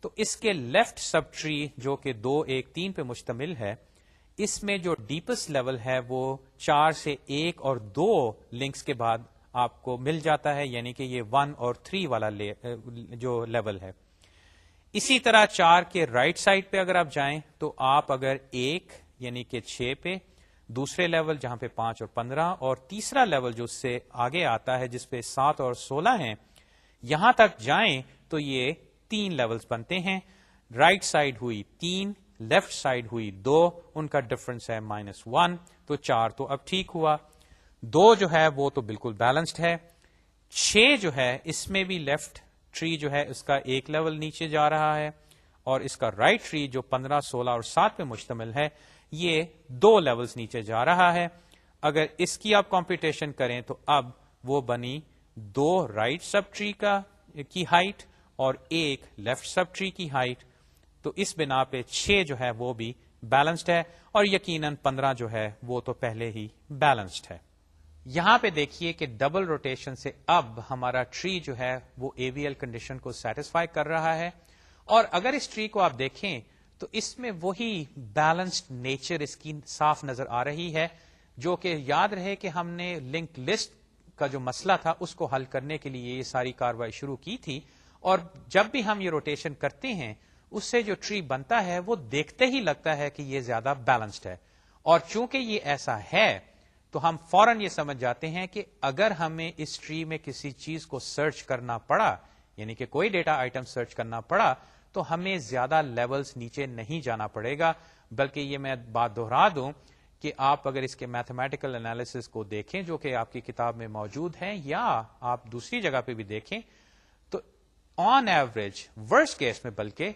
تو اس کے لیفٹ سب ٹری جو کہ 2 1 3 پہ مشتمل ہے, اس میں جو ڈیپسٹ لیول ہے وہ 4 سے 1 اور 2 لنکس کے بعد آپ کو مل جاتا ہے, یعنی کہ یہ 1 اور 3 والا جو لیول ہے. اسی طرح 4 کے رائٹ سائڈ پہ اگر آپ جائیں تو آپ اگر 1 یعنی کہ 6 پہ, دوسرے لیول جہاں پہ 5 اور 15, اور تیسرا لیول جو اس سے آگے آتا ہے جس پہ 7 اور 16 ہیں, یہاں تک جائیں تو یہ 3 لیولز بنتے ہیں. رائٹ سائڈ ہوئی 3, لیفٹ سائڈ ہوئی 2, ان کا ڈفرنس ہے -1, تو 4 تو اب ٹھیک ہوا. 2 جو ہے وہ تو بالکل بیلنسڈ ہے. 6 جو ہے اس میں بھی لیفٹ ٹری جو ہے اس کا ایک لیول نیچے جا رہا ہے, اور اس کا رائٹ ٹری جو 15 16 اور 7 پہ مشتمل ہے یہ 2 لیولز نیچے جا رہا ہے. اگر اس کی آپ کمپیوٹیشن کریں تو اب وہ بنی 2 رائٹ سب ٹری کی ہائٹ اور 1 لیفٹ سب ٹری کی ہائٹ. تو اس بنا پہ 6 جو ہے وہ بھی بیلنسڈ ہے, اور یقیناً 15 جو ہے وہ تو پہلے ہی بیلنسڈ ہے. یہاں پہ دیکھیے کہ ڈبل روٹیشن سے اب ہمارا ٹری جو ہے وہ AVL کنڈیشن کو سیٹسفائی کر رہا ہے, اور اگر اس ٹری کو آپ دیکھیں تو اس میں وہی بیلنسڈ نیچر اس کی صاف نظر آ رہی ہے, جو کہ یاد رہے کہ ہم نے لنک لسٹ کا جو مسئلہ تھا اس کو حل کرنے کے لیے یہ ساری کاروائی شروع کی تھی. اور جب بھی ہم یہ روٹیشن کرتے ہیں اس سے جو ٹری بنتا ہے وہ دیکھتے ہی لگتا ہے کہ یہ زیادہ بیلنسڈ ہے, اور چونکہ یہ ایسا ہے تو ہم فوراً یہ سمجھ جاتے ہیں کہ اگر ہمیں اس ٹری میں کسی چیز کو سرچ کرنا پڑا, یعنی کہ کوئی ڈیٹا آئٹم سرچ کرنا پڑا, تو ہمیں زیادہ لیولز نیچے نہیں جانا پڑے گا. بلکہ یہ میں بات دہرا دوں کہ آپ اگر اس کے میتھمیٹیکل انالیسس کو دیکھیں جو کہ آپ کی کتاب میں موجود ہیں, یا آپ دوسری جگہ پہ بھی دیکھیں, تو آن ایوریج ورسٹ کیس میں بلکہ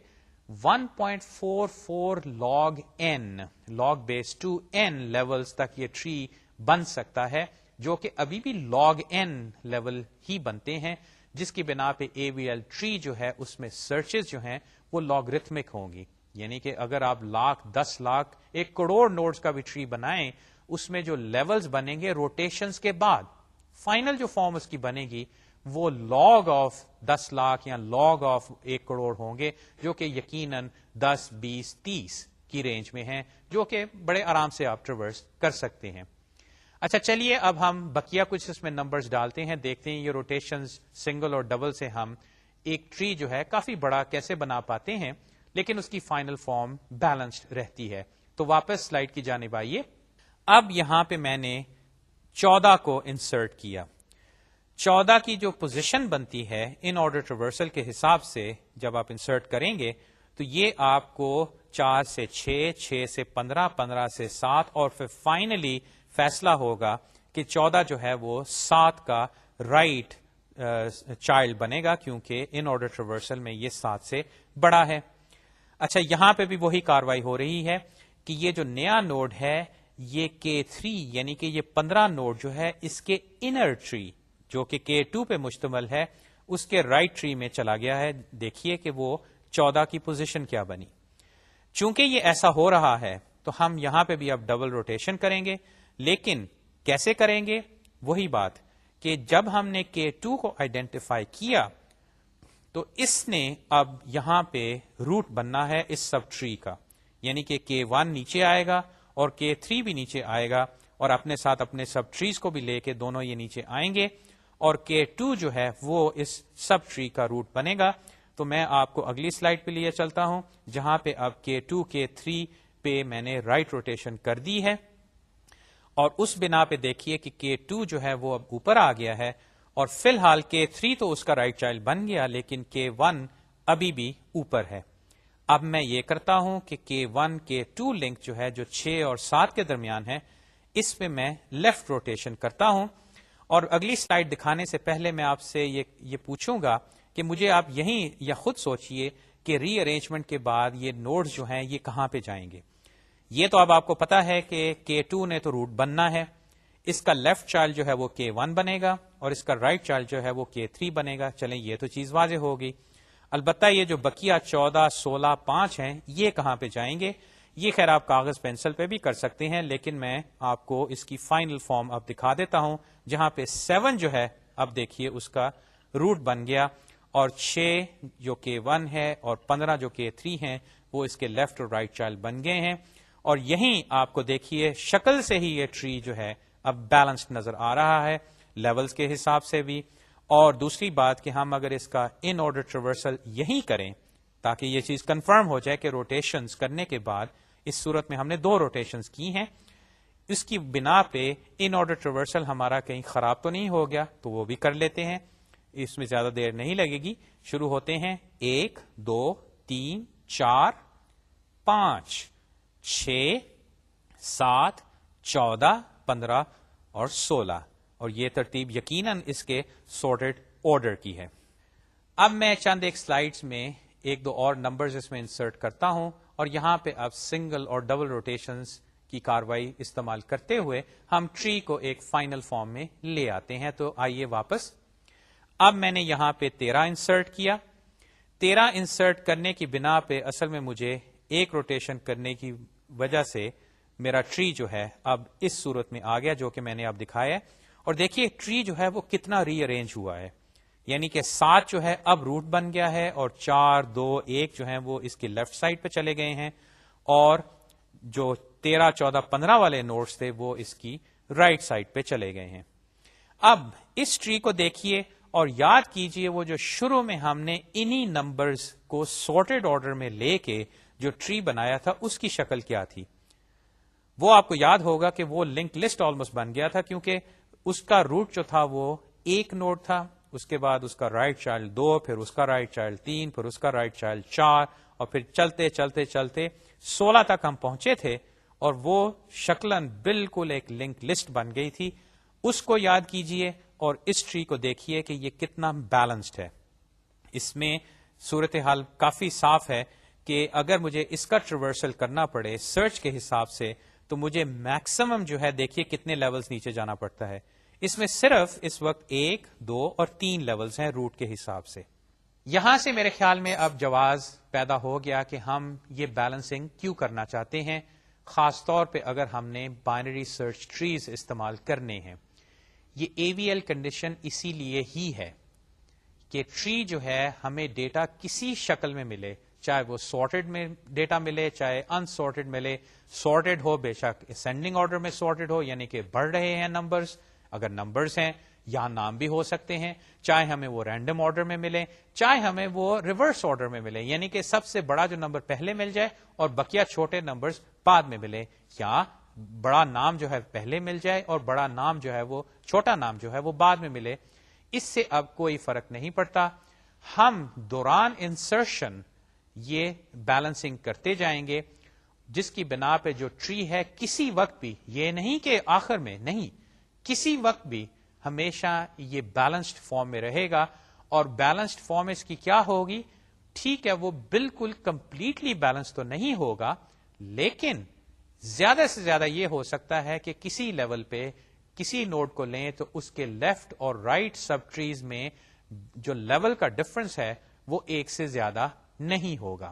1.44 log n log base 2n levels تک یہ ٹری بن سکتا ہے, جو کہ ابھی بھی log n لیول ہی بنتے ہیں, جس کی بنا پہ AVL ٹری جو ہے اس میں سرچز جو ہیں وہ لاگرتھمک ہوں گی. یعنی کہ اگر آپ لاکھ 10 لاکھ 1 کروڑ نوڈز کا بھی ٹری بنائیں, اس میں جو لیولز بنیں گے روٹیشنز کے بعد, فائنل جو فارم اس کی بنے گی وہ log آف 10 لاکھ یا log آف 1 کروڑ ہوں گے, جو کہ یقیناً 10 20 30 کی رینج میں ہیں, جو کہ بڑے آرام سے آپ ٹریورس کر سکتے ہیں. اچھا چلیے اب ہم بقیہ کچھ اس میں نمبرز ڈالتے ہیں, دیکھتے ہیں یہ روٹیشنز سنگل اور ڈبل سے ہم ایک ٹری جو ہے کافی بڑا کیسے بنا پاتے ہیں, لیکن اس کی فائنل فارم بیلنسڈ رہتی ہے. تو واپس سلائیڈ کی جانب آئیے. اب یہاں پہ میں نے 14 کو انسرٹ کیا. 14 کی جو پوزیشن بنتی ہے ان آرڈر ٹریورسل کے حساب سے جب آپ انسرٹ کریں گے تو یہ آپ کو 4 سے 6 6 سے 15 15 سے 7 اور پھر فائنلی فیصلہ ہوگا کہ 14 جو ہے وہ 7 کا رائٹ چائلڈ بنے گا, کیونکہ ان آرڈر ٹریورسل میں یہ 7 سے بڑا ہے. اچھا یہاں پہ بھی وہی کاروائی ہو رہی ہے کہ یہ جو نیا نوڈ ہے یہ K3 یعنی کہ یہ 15 نوڈ جو ہے اس کے انر ٹری جو کہ K2 پہ مشتمل ہے اس کے رائٹ ٹری میں چلا گیا ہے. دیکھیے کہ وہ 14 کی پوزیشن کیا بنی. چونکہ یہ ایسا ہو رہا ہے تو ہم یہاں پہ بھی اب ڈبل روٹیشن کریں گے, لیکن کیسے کریں گے؟ وہی بات کہ جب ہم نے K2 کو آئیڈینٹیفائی کیا تو اس نے اب یہاں پہ روٹ بننا ہے اس سب ٹری کا, یعنی کہ K1 نیچے آئے گا اور K3 بھی نیچے آئے گا, اور اپنے ساتھ اپنے سب ٹریز کو بھی لے کے دونوں یہ نیچے آئیں گے, اور K2 جو ہے وہ اس سب ٹری کا روٹ بنے گا. تو میں آپ کو اگلی سلائیڈ پہ لیے چلتا ہوں جہاں پہ اب K2 K3 پہ میں نے رائٹ روٹیشن کر دی ہے, اور اس بنا پہ دیکھیے کہ K2 جو ہے وہ اب اوپر آ گیا ہے، اور فی الحال K3 تو اس کا رائٹ چائلڈ بن گیا، لیکن K1 ابھی بھی اوپر ہے۔ اب میں یہ کرتا ہوں کہ K1 K2 لنک جو ہے جو 6 اور 7 کے درمیان ہے، اس پہ میں لیفٹ روٹیشن کرتا ہوں، اور اگلی سلائیڈ دکھانے سے پہلے میں آپ سے یہ پوچھوں گا کہ مجھے آپ یہیں یا خود سوچئے کہ ری ارینجمنٹ کے بعد یہ نوڈز جو ہیں یہ کہاں پہ جائیں گے۔ یہ تو اب آپ کو پتا ہے کہ K2 نے تو روٹ بننا ہے، اس کا لیفٹ چائلڈ جو ہے وہ K1 بنے گا، اور اس کا رائٹ چائلڈ جو ہے وہ K3 بنے گا۔ چلیں یہ تو چیز واضح ہوگی۔ البتہ یہ جو بقیہ 14 16 5 ہیں یہ کہاں پہ جائیں گے، یہ خیر آپ کاغذ پینسل پہ بھی کر سکتے ہیں، لیکن میں آپ کو اس کی فائنل فارم اب دکھا دیتا ہوں، جہاں پہ 7 جو ہے اب دیکھیے اس کا روٹ بن گیا، اور 6 جو K1 ہے اور 15 جو K3 ہیں وہ اس کے لیفٹ اور رائٹ چائلڈ بن گئے ہیں، اور یہیں آپ کو دیکھیے شکل سے ہی یہ ٹری جو ہے اب بیلنسڈ نظر آ رہا ہے، لیولز کے حساب سے بھی۔ اور دوسری بات کہ ہم اگر اس کا ان آرڈر ٹریورسل یہی کریں تاکہ یہ چیز کنفرم ہو جائے کہ روٹیشنز کرنے کے بعد اس صورت میں ہم نے 2 روٹیشنز کی ہیں، اس کی بنا پہ ان آرڈر ٹریورسل ہمارا کہیں خراب تو نہیں ہو گیا، تو وہ بھی کر لیتے ہیں، اس میں زیادہ دیر نہیں لگے گی۔ شروع ہوتے ہیں 1 2 3 4 5 6 7 14 15 اور 16، اور یہ ترتیب یقیناً اس کے سارٹڈ آرڈر کی ہے۔ اب میں چند ایک سلائیڈز میں 1 2 اور نمبرز اس میں انسرٹ کرتا ہوں، اور یہاں پہ اب سنگل اور ڈبل روٹیشنز کی کاروائی استعمال کرتے ہوئے ہم ٹری کو ایک فائنل فارم میں لے آتے ہیں۔ تو آئیے واپس، اب میں نے یہاں پہ 13 انسرٹ کیا۔ 13 انسرٹ کرنے کی بنا پہ اصل میں مجھے ایک روٹیشن کرنے کی وجہ سے میرا ٹری جو ہے اب اس صورت میں آ گیا جو کہ میں نے اب دکھایا ہے، اور دیکھیے ٹری جو ہے وہ کتنا ری ارینج ہوا ہے، یعنی کہ 7 جو ہے اب روٹ بن گیا ہے، اور 4 2 1 جو ہیں وہ اس کی لیفٹ سائڈ پہ چلے گئے ہیں، اور جو 13 14 15 والے نوڈز تھے وہ اس کی رائٹ سائڈ پہ چلے گئے ہیں۔ اب اس ٹری کو دیکھیے اور یاد کیجئے وہ جو شروع میں ہم نے انہی نمبرز کو سارٹڈ آرڈر میں لے کے جو ٹری بنایا تھا اس کی شکل کیا تھی۔ وہ آپ کو یاد ہوگا کہ وہ لنک لسٹ آلموسٹ بن گیا تھا، کیونکہ اس کا روٹ جو تھا وہ ایک نوڈ تھا، اس کے بعد اس کا رائٹ چائلڈ 2، پھر اس کا رائٹ چائلڈ 3، پھر اس کا رائٹ چائلڈ 4، اور پھر چلتے چلتے چلتے 16 تک ہم پہنچے تھے، اور وہ شکلاً بالکل ایک لنک لسٹ بن گئی تھی۔ اس کو یاد کیجئے اور اس ٹری کو دیکھیے کہ یہ کتنا بیلنسڈ ہے۔ اس میں صورتحال کافی صاف ہے کہ اگر مجھے اس کا ٹریورسل کرنا پڑے سرچ کے حساب سے تو مجھے میکسیمم جو ہے دیکھیے کتنے لیولز نیچے جانا پڑتا ہے۔ اس میں صرف اس وقت 1 2 اور 3 لیولز ہیں روٹ کے حساب سے۔ یہاں سے میرے خیال میں اب جواز پیدا ہو گیا کہ ہم یہ بیلنسنگ کیوں کرنا چاہتے ہیں، خاص طور پہ اگر ہم نے بائنری سرچ ٹریز استعمال کرنے ہیں۔ یہ AVL کنڈیشن اسی لیے ہی ہے کہ ٹری جو ہے ہمیں ڈیٹا کسی شکل میں ملے، چاہے وہ سارٹڈ میں ڈیٹا ملے چاہے انسارٹڈ ملے، سارٹڈ ہو بے شک اسینڈنگ آرڈر میں سارٹڈ ہو، یعنی کہ بڑھ رہے ہیں نمبرز، اگر نمبرز ہیں یا نام بھی ہو سکتے ہیں، چاہے ہمیں وہ رینڈم آرڈر میں ملے چاہے ہمیں وہ ریورس آرڈر میں ملے، یعنی کہ سب سے بڑا جو نمبر پہلے مل جائے اور بقیہ چھوٹے نمبرز بعد میں ملے، یا بڑا نام جو ہے پہلے مل جائے اور بڑا نام جو ہے وہ چھوٹا نام جو ہے وہ بعد میں ملے۔ اس سے اب کوئی فرق نہیں پڑتا، ہم دوران انسرشن یہ بیلنسنگ کرتے جائیں گے، جس کی بنا پہ جو ٹری ہے کسی وقت بھی، یہ نہیں کہ آخر میں نہیں، کسی وقت بھی ہمیشہ یہ بیلنسڈ فارم میں رہے گا۔ اور بیلنسڈ فارم اس کی کیا ہوگی؟ ٹھیک ہے وہ بالکل کمپلیٹلی بیلنس تو نہیں ہوگا، لیکن زیادہ سے زیادہ یہ ہو سکتا ہے کہ کسی لیول پہ کسی نوڈ کو لیں تو اس کے لیفٹ اور رائٹ سب ٹریز میں جو لیول کا ڈفرنس ہے وہ ایک سے زیادہ نہیں ہوگا۔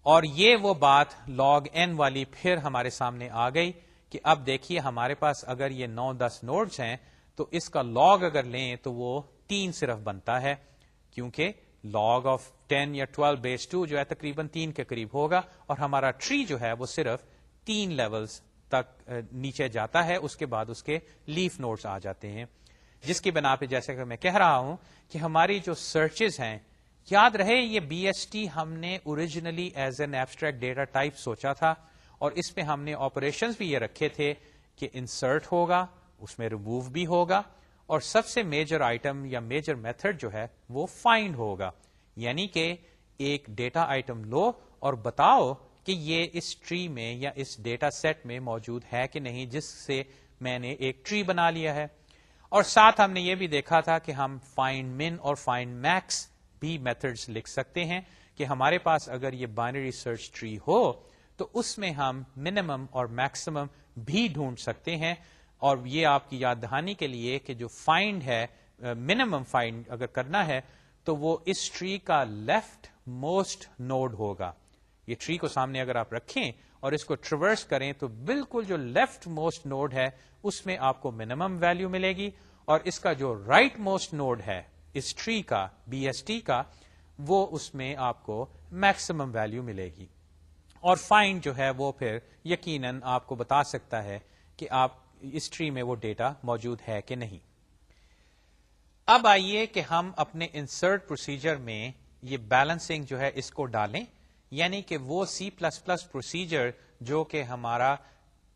اور یہ وہ بات log n والی پھر ہمارے سامنے آ گئی کہ اب دیکھیے ہمارے پاس اگر یہ 9-10 نوڈز ہیں تو اس کا log اگر لیں تو وہ 3 صرف بنتا ہے، کیونکہ log of 10 یا 12 بیس 2 جو ہے تقریباً 3 کے قریب ہوگا، اور ہمارا ٹری جو ہے وہ صرف 3 لیولز تک نیچے جاتا ہے، اس کے بعد اس کے لیف نوڈز آ جاتے ہیں، جس کی بنا پہ جیسے کہ میں کہہ رہا ہوں کہ ہماری جو سرچز ہیں، یاد رہے یہ BST ہم نے originally as an abstract data type سوچا تھا، اور اس میں ہم نے آپریشنز بھی یہ رکھے تھے کہ انسرٹ ہوگا، اس میں ریموو بھی ہوگا، اور سب سے میجر آئٹم یا میجر میتھڈ جو ہے وہ فائنڈ ہوگا، یعنی کہ ایک ڈیٹا آئٹم لو اور بتاؤ کہ یہ اس ٹری میں یا اس ڈیٹا سیٹ میں موجود ہے کہ نہیں، جس سے میں نے ایک ٹری بنا لیا ہے. اور ساتھ ہم نے یہ بھی دیکھا تھا کہ ہم فائنڈ من اور فائنڈ میکس بھی میتھڈز لکھ سکتے ہیں کہ ہمارے پاس اگر یہ بائنری سرچ ٹری ہو تو اس میں ہم منیمم اور میکسیمم بھی ڈھونڈ سکتے ہیں. اور یہ آپ کی یاد دہانی کے لیے کہ جو فائنڈ ہے، منیمم فائنڈ اگر کرنا ہے تو وہ اس ٹری کا لیفٹ موسٹ نوڈ ہوگا. یہ ٹری کو سامنے اگر آپ رکھیں اور اس کو ٹریورس کریں تو بالکل جو لیفٹ موسٹ نوڈ ہے اس میں آپ کو منیمم ویلیو ملے گی، اور اس کا جو رائٹ موسٹ نوڈ ہے اس ٹری کا، بی ایس ٹی کا، وہ اس میں آپ کو میکسیمم ویلیو ملے گی. اور فائنڈ جو ہے وہ پھر یقیناً آپ کو بتا سکتا ہے کہ آپ اس ٹری میں وہ ڈیٹا موجود ہے کہ نہیں. اب آئیے کہ ہم اپنے انسرٹ پروسیجر میں یہ بیلنسنگ جو ہے اس کو ڈالیں، یعنی کہ وہ سی پلس پلس پروسیجر جو کہ ہمارا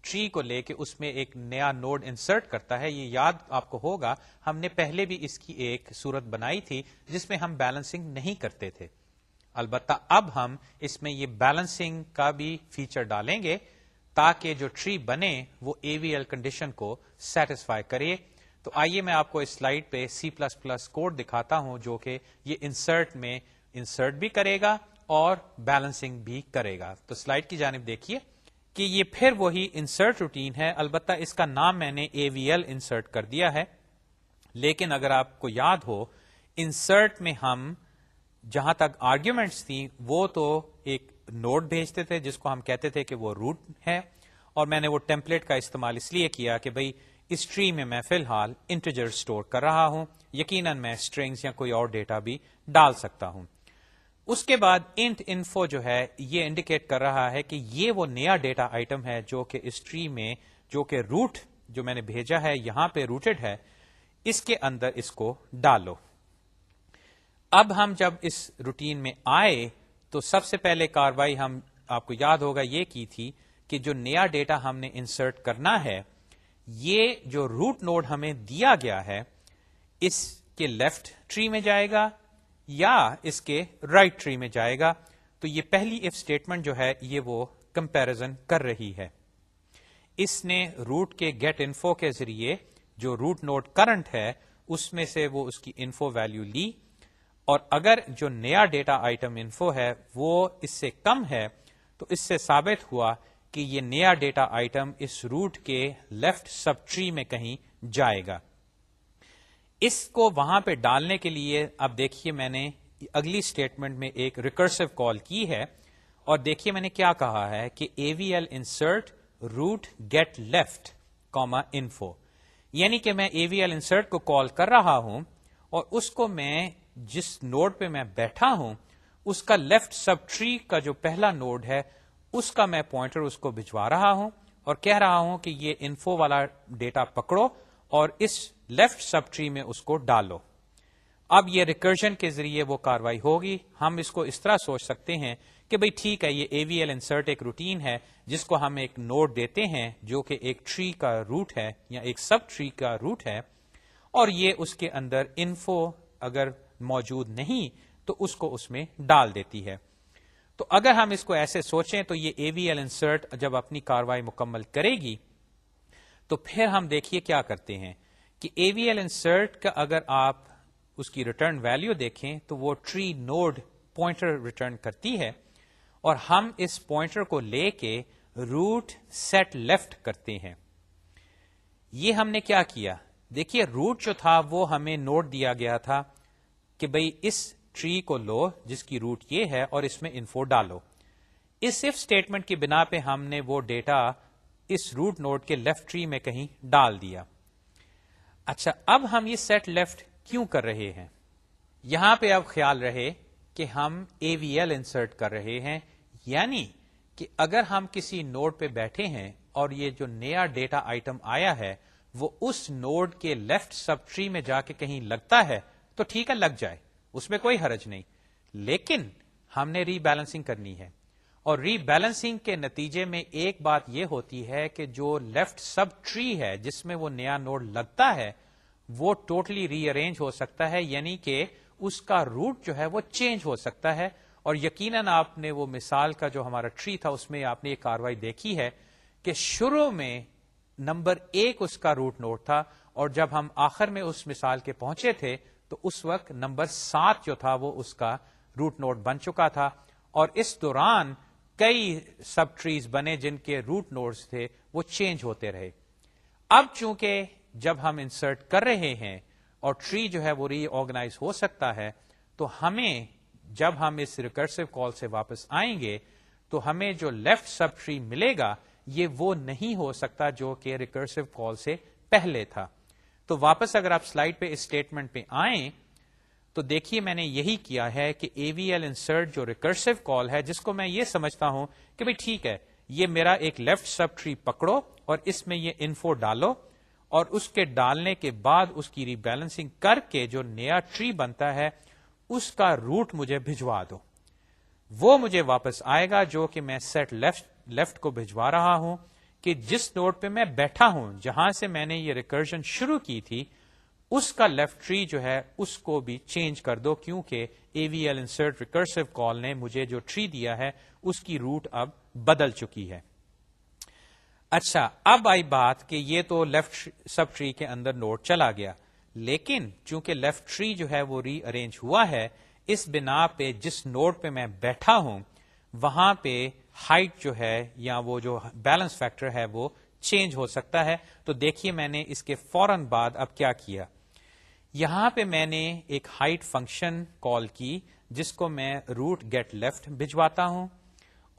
ٹری کو لے کے اس میں ایک نیا نوڈ انسرٹ کرتا ہے. یہ یاد آپ کو ہوگا ہم نے پہلے بھی اس کی ایک صورت بنائی تھی جس میں ہم بیلنسنگ نہیں کرتے تھے. البتہ اب ہم اس میں یہ بیلنسنگ کا بھی فیچر ڈالیں گے تاکہ جو ٹری بنے وہ اے وی ایل کنڈیشن کو سیٹسفائی کرے. تو آئیے میں آپ کو اس سلائیڈ پہ سی پلس پلس کوڈ دکھاتا ہوں جو کہ یہ انسرٹ میں انسرٹ بھی کرے گا اور بیلنسنگ بھی کرے گا. تو سلائیڈ کی جانب دیکھیے کہ یہ پھر وہی انسرٹ روٹین ہے، البتہ اس کا نام میں نے اے وی ایل انسرٹ کر دیا ہے. لیکن اگر آپ کو یاد ہو انسرٹ میں ہم جہاں تک آرگیومنٹس تھیں وہ تو ایک نوڈ بھیجتے تھے جس کو ہم کہتے تھے کہ وہ روٹ ہے، اور میں نے وہ ٹیمپلیٹ کا استعمال اس لیے کیا کہ بھئی اس ٹری میں میں فی الحال انٹیجر سٹور کر رہا ہوں، یقیناً میں اسٹرنگز یا کوئی اور ڈیٹا بھی ڈال سکتا ہوں. اس کے بعد انٹ انفو جو ہے یہ انڈیکیٹ کر رہا ہے کہ یہ وہ نیا ڈیٹا آئٹم ہے جو کہ اس ٹری میں، جو کہ روٹ جو میں نے بھیجا ہے یہاں پہ روٹڈ ہے، اس کے اندر اس کو ڈالو. اب ہم جب اس روٹین میں آئے تو سب سے پہلے کاروائی ہم آپ کو یاد ہوگا یہ کی تھی کہ جو نیا ڈیٹا ہم نے انسرٹ کرنا ہے یہ جو روٹ نوڈ ہمیں دیا گیا ہے اس کے لیفٹ ٹری میں جائے گا یا اس کے رائٹ ٹری میں جائے گا. تو یہ پہلی اف اسٹیٹمنٹ جو ہے یہ وہ کمپیرزن کر رہی ہے. اس نے روٹ کے گیٹ انفو کے ذریعے جو روٹ نوڈ کرنٹ ہے اس میں سے وہ اس کی انفو ویلیو لی، اور اگر جو نیا ڈیٹا آئٹم انفو ہے وہ اس سے کم ہے تو اس سے ثابت ہوا کہ یہ نیا ڈیٹا آئٹم اس روٹ کے لیفٹ سب ٹری میں کہیں جائے گا. اس کو وہاں پہ ڈالنے کے لیے اب دیکھیے میں نے اگلی اسٹیٹمنٹ میں ایک ریکرسو کال کی ہے، اور دیکھیے میں نے کیا کہا ہے کہ A V L insert root get left comma info, یعنی کہ میں اے وی ایل انسرٹ کو کال کر رہا ہوں اور اس کو میں جس نوڈ پہ میں بیٹھا ہوں اس کا لیفٹ سب ٹری کا جو پہلا نوڈ ہے اس کا میں پوائنٹر اس کو بھجوا رہا ہوں اور کہہ رہا ہوں کہ یہ انفو والا ڈیٹا پکڑو اور اس لیفٹ سب ٹری میں اس کو ڈالو. اب یہ ریکرجن کے ذریعے وہ کاروائی ہوگی. ہم اس کو اس طرح سوچ سکتے ہیں کہ بھئی ٹھیک ہے، یہ اے وی ایل انسرٹ ایک روٹین ہے جس کو ہم ایک نوڈ دیتے ہیں جو کہ ایک ٹری کا روٹ ہے یا ایک سب ٹری کا روٹ ہے، اور یہ اس کے اندر انفو اگر موجود نہیں تو اس کو اس میں ڈال دیتی ہے. تو اگر ہم اس کو ایسے سوچیں تو یہ اے وی ایل انسرٹ جب اپنی کاروائی مکمل کرے گی تو پھر ہم دیکھیے کیا کرتے ہیں کہ اے وی ایل انسرٹ کا اگر آپ اس کی ریٹرن ویلیو دیکھیں تو وہ ٹری نوڈ پوائنٹر ریٹرن کرتی ہے، اور ہم اس پوائنٹر کو لے کے روٹ سیٹ لیفٹ کرتے ہیں. یہ ہم نے کیا کیا، دیکھیے روٹ جو تھا وہ ہمیں نوڈ دیا گیا تھا کہ بھئی اس ٹری کو لو جس کی روٹ یہ ہے اور اس میں انفو ڈالو. اس اف اسٹیٹمنٹ کی بنا پہ ہم نے وہ ڈیٹا اس روٹ نوڈ کے لیفٹ ٹری میں کہیں ڈال دیا. اچھا، اب ہم یہ سیٹ لیفٹ کیوں کر رہے ہیں؟ یہاں پہ اب خیال رہے کہ ہم اے وی ایل انسرٹ کر رہے ہیں، یعنی کہ اگر ہم کسی نوڈ پہ بیٹھے ہیں اور یہ جو نیا ڈیٹا آئٹم آیا ہے وہ اس نوڈ کے لیفٹ سب ٹری میں جا کے کہیں لگتا ہے تو ٹھیک ہے، لگ جائے، اس میں کوئی حرج نہیں. لیکن ہم نے ری بیلنسنگ کرنی ہے، اور ری بیلنسنگ کے نتیجے میں ایک بات یہ ہوتی ہے کہ جو لیفٹ سب ٹری ہے جس میں وہ نیا نوڈ لگتا ہے وہ ٹوٹلی ری ارینج ہو سکتا ہے، یعنی کہ اس کا روٹ جو ہے وہ چینج ہو سکتا ہے. اور یقیناً آپ نے وہ مثال کا جو ہمارا ٹری تھا اس میں آپ نے یہ کاروائی دیکھی ہے کہ شروع میں نمبر 1 اس کا روٹ نوڈ تھا، اور جب ہم آخر میں اس مثال کے پہنچے تھے تو اس وقت نمبر 7 جو تھا وہ اس کا روٹ نوڈ بن چکا تھا. اور اس دوران کئی سب ٹریز بنے جن کے روٹ نوڈز تھے وہ چینج ہوتے رہے. اب چونکہ جب ہم انسرٹ کر رہے ہیں اور ٹری جو ہے وہ ری آرگنائز ہو سکتا ہے، تو ہمیں جب ہم اس ریکرسو کال سے واپس آئیں گے تو ہمیں جو لیفٹ سب ٹری ملے گا یہ وہ نہیں ہو سکتا جو کہ ریکرسو کال سے پہلے تھا. تو واپس اگر آپ سلائیڈ پہ اس اسٹیٹمنٹ پہ آئیں تو دیکھیے میں نے یہی کیا ہے کہ اے وی ایل انسرٹ جو ریکرسو کال ہے جس کو میں یہ سمجھتا ہوں کہ بھئی ٹھیک ہے یہ میرا ایک لیفٹ سب ٹری پکڑو اور اس میں یہ انفو ڈالو، اور اس کے ڈالنے کے بعد اس کی ری بیلنسنگ کر کے جو نیا ٹری بنتا ہے اس کا روٹ مجھے بھجوا دو. وہ مجھے واپس آئے گا جو کہ میں سیٹ لیفٹ کو بھجوا رہا ہوں کہ جس نوڈ پہ میں بیٹھا ہوں جہاں سے میں نے یہ ریکرجن شروع کی تھی اس کا لیفٹ ٹری جو ہے اس کو بھی چینج کر دو، کیونکہ A V L insert recursive call نے مجھے جو ٹری دیا ہے اس کی روٹ اب بدل چکی ہے. اچھا، اب آئی بات کہ یہ تو لیفٹ سب ٹری کے اندر نوڈ چلا گیا، لیکن چونکہ لیفٹ ٹری جو ہے وہ ری ارینج ہوا ہے، اس بنا پہ جس نوڈ پہ میں بیٹھا ہوں وہاں پہ ہائٹ جو ہے یا وہ جو بیلنس فیکٹر ہے وہ چینج ہو سکتا ہے. تو دیکھیے میں نے اس کے فوراً بعد اب کیا کیا، یہاں پہ میں نے ایک ہائٹ فنکشن کال کی جس کو میں روٹ گیٹ لیفٹ بھجواتا ہوں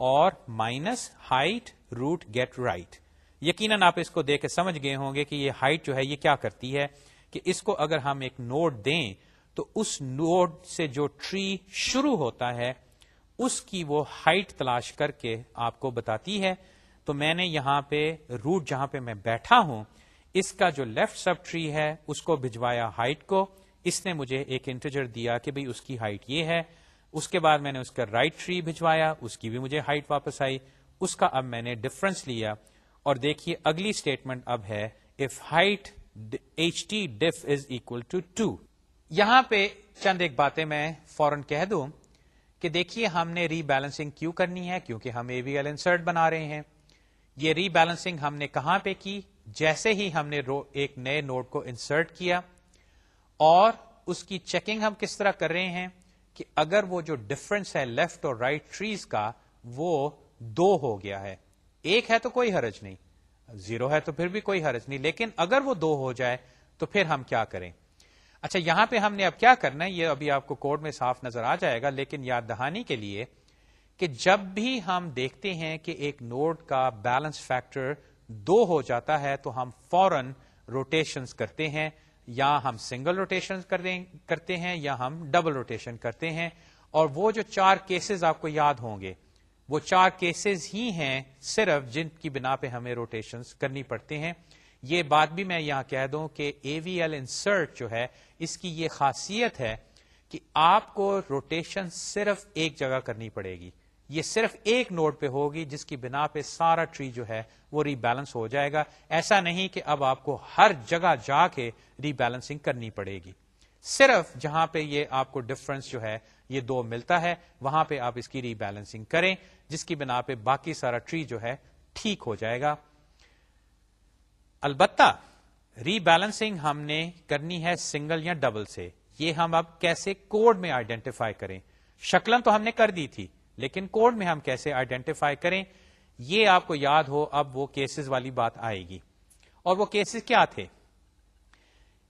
اور minus height root get right. یقیناً آپ اس کو دیکھ کے سمجھ گئے ہوں گے کہ یہ ہائٹ جو ہے یہ کیا کرتی ہے کہ اس کو اگر ہم ایک نوڈ دیں تو اس نوڈ سے جو ٹری شروع ہوتا ہے اس کی وہ ہائٹ تلاش کر کے آپ کو بتاتی ہے. تو میں نے یہاں پہ روٹ جہاں پہ میں بیٹھا ہوں اس کا جو لیفٹ سب ٹری ہے اس کو بھجوایا ہائٹ کو، اس نے مجھے ایک انٹیجر دیا کہ بھئی اس کی ہائٹ یہ ہے. اس کے بعد میں نے اس کا رائٹ ٹری بھجوایا، اس کی بھی مجھے ہائٹ واپس آئی، اس کا اب میں نے ڈفرنس لیا. اور دیکھیے اگلی اسٹیٹمنٹ اب ہے if height ht diff is equal to 2. یہاں پہ چند ایک باتیں میں فوراً کہہ دوں کہ دیکھیے ہم نے ری بیلنسنگ کیوں کرنی ہے، کیونکہ ہم اے وی ایل انسرٹ بنا رہے ہیں. یہ ری بیلنسنگ ہم نے کہاں پہ کی، جیسے ہی ہم نے ایک نئے نوڈ کو انسرٹ کیا، اور اس کی چیکنگ ہم کس طرح کر رہے ہیں کہ اگر وہ جو ڈفرنس ہے لیفٹ اور رائٹ ٹریز کا وہ 2 ہو گیا ہے، 1 ہے تو کوئی حرج نہیں، 0 ہے تو پھر بھی کوئی حرج نہیں، لیکن اگر وہ 2 ہو جائے تو پھر ہم کیا کریں. اچھا، یہاں پہ ہم نے اب کیا کرنا ہے یہ ابھی آپ کو کوڈ میں صاف نظر آ جائے گا، لیکن یاد دہانی کے لیے کہ جب بھی ہم دیکھتے ہیں کہ ایک نوڈ کا بیلنس فیکٹر 2 ہو جاتا ہے تو ہم فوراً روٹیشنز کرتے ہیں، یا ہم سنگل روٹیشن کرتے ہیں یا ہم ڈبل روٹیشن کرتے ہیں. اور وہ جو 4 کیسز آپ کو یاد ہوں گے وہ 4 کیسز ہی ہیں صرف جن کی بنا پہ ہمیں روٹیشنز کرنی پڑتے ہیں. یہ بات بھی میں یہاں کہہ دوں کہ اے وی ایل انسرٹ جو ہے اس کی یہ خاصیت ہے کہ آپ کو روٹیشن صرف ایک جگہ کرنی پڑے گی، یہ صرف ایک نوڈ پہ ہوگی جس کی بنا پہ سارا ٹری جو ہے وہ ری بیلنس ہو جائے گا. ایسا نہیں کہ اب آپ کو ہر جگہ جا کے ری بیلنسنگ کرنی پڑے گی، صرف جہاں پہ یہ آپ کو ڈفرنس جو ہے یہ 2 ملتا ہے وہاں پہ آپ اس کی ری بیلنسنگ کریں، جس کی بنا پہ باقی سارا ٹری جو ہے ٹھیک ہو جائے گا. البتہ ری بیلنسنگ ہم نے کرنی ہے سنگل یا ڈبل سے. یہ ہم اب کیسے کوڈ میں آئیڈینٹیفائی کریں، شکلن تو ہم نے کر دی تھی لیکن کوڈ میں ہم کیسے آئیڈینٹیفائی کریں یہ آپ کو یاد ہو. اب وہ کیسز والی بات آئے گی، اور وہ کیسز کیا تھے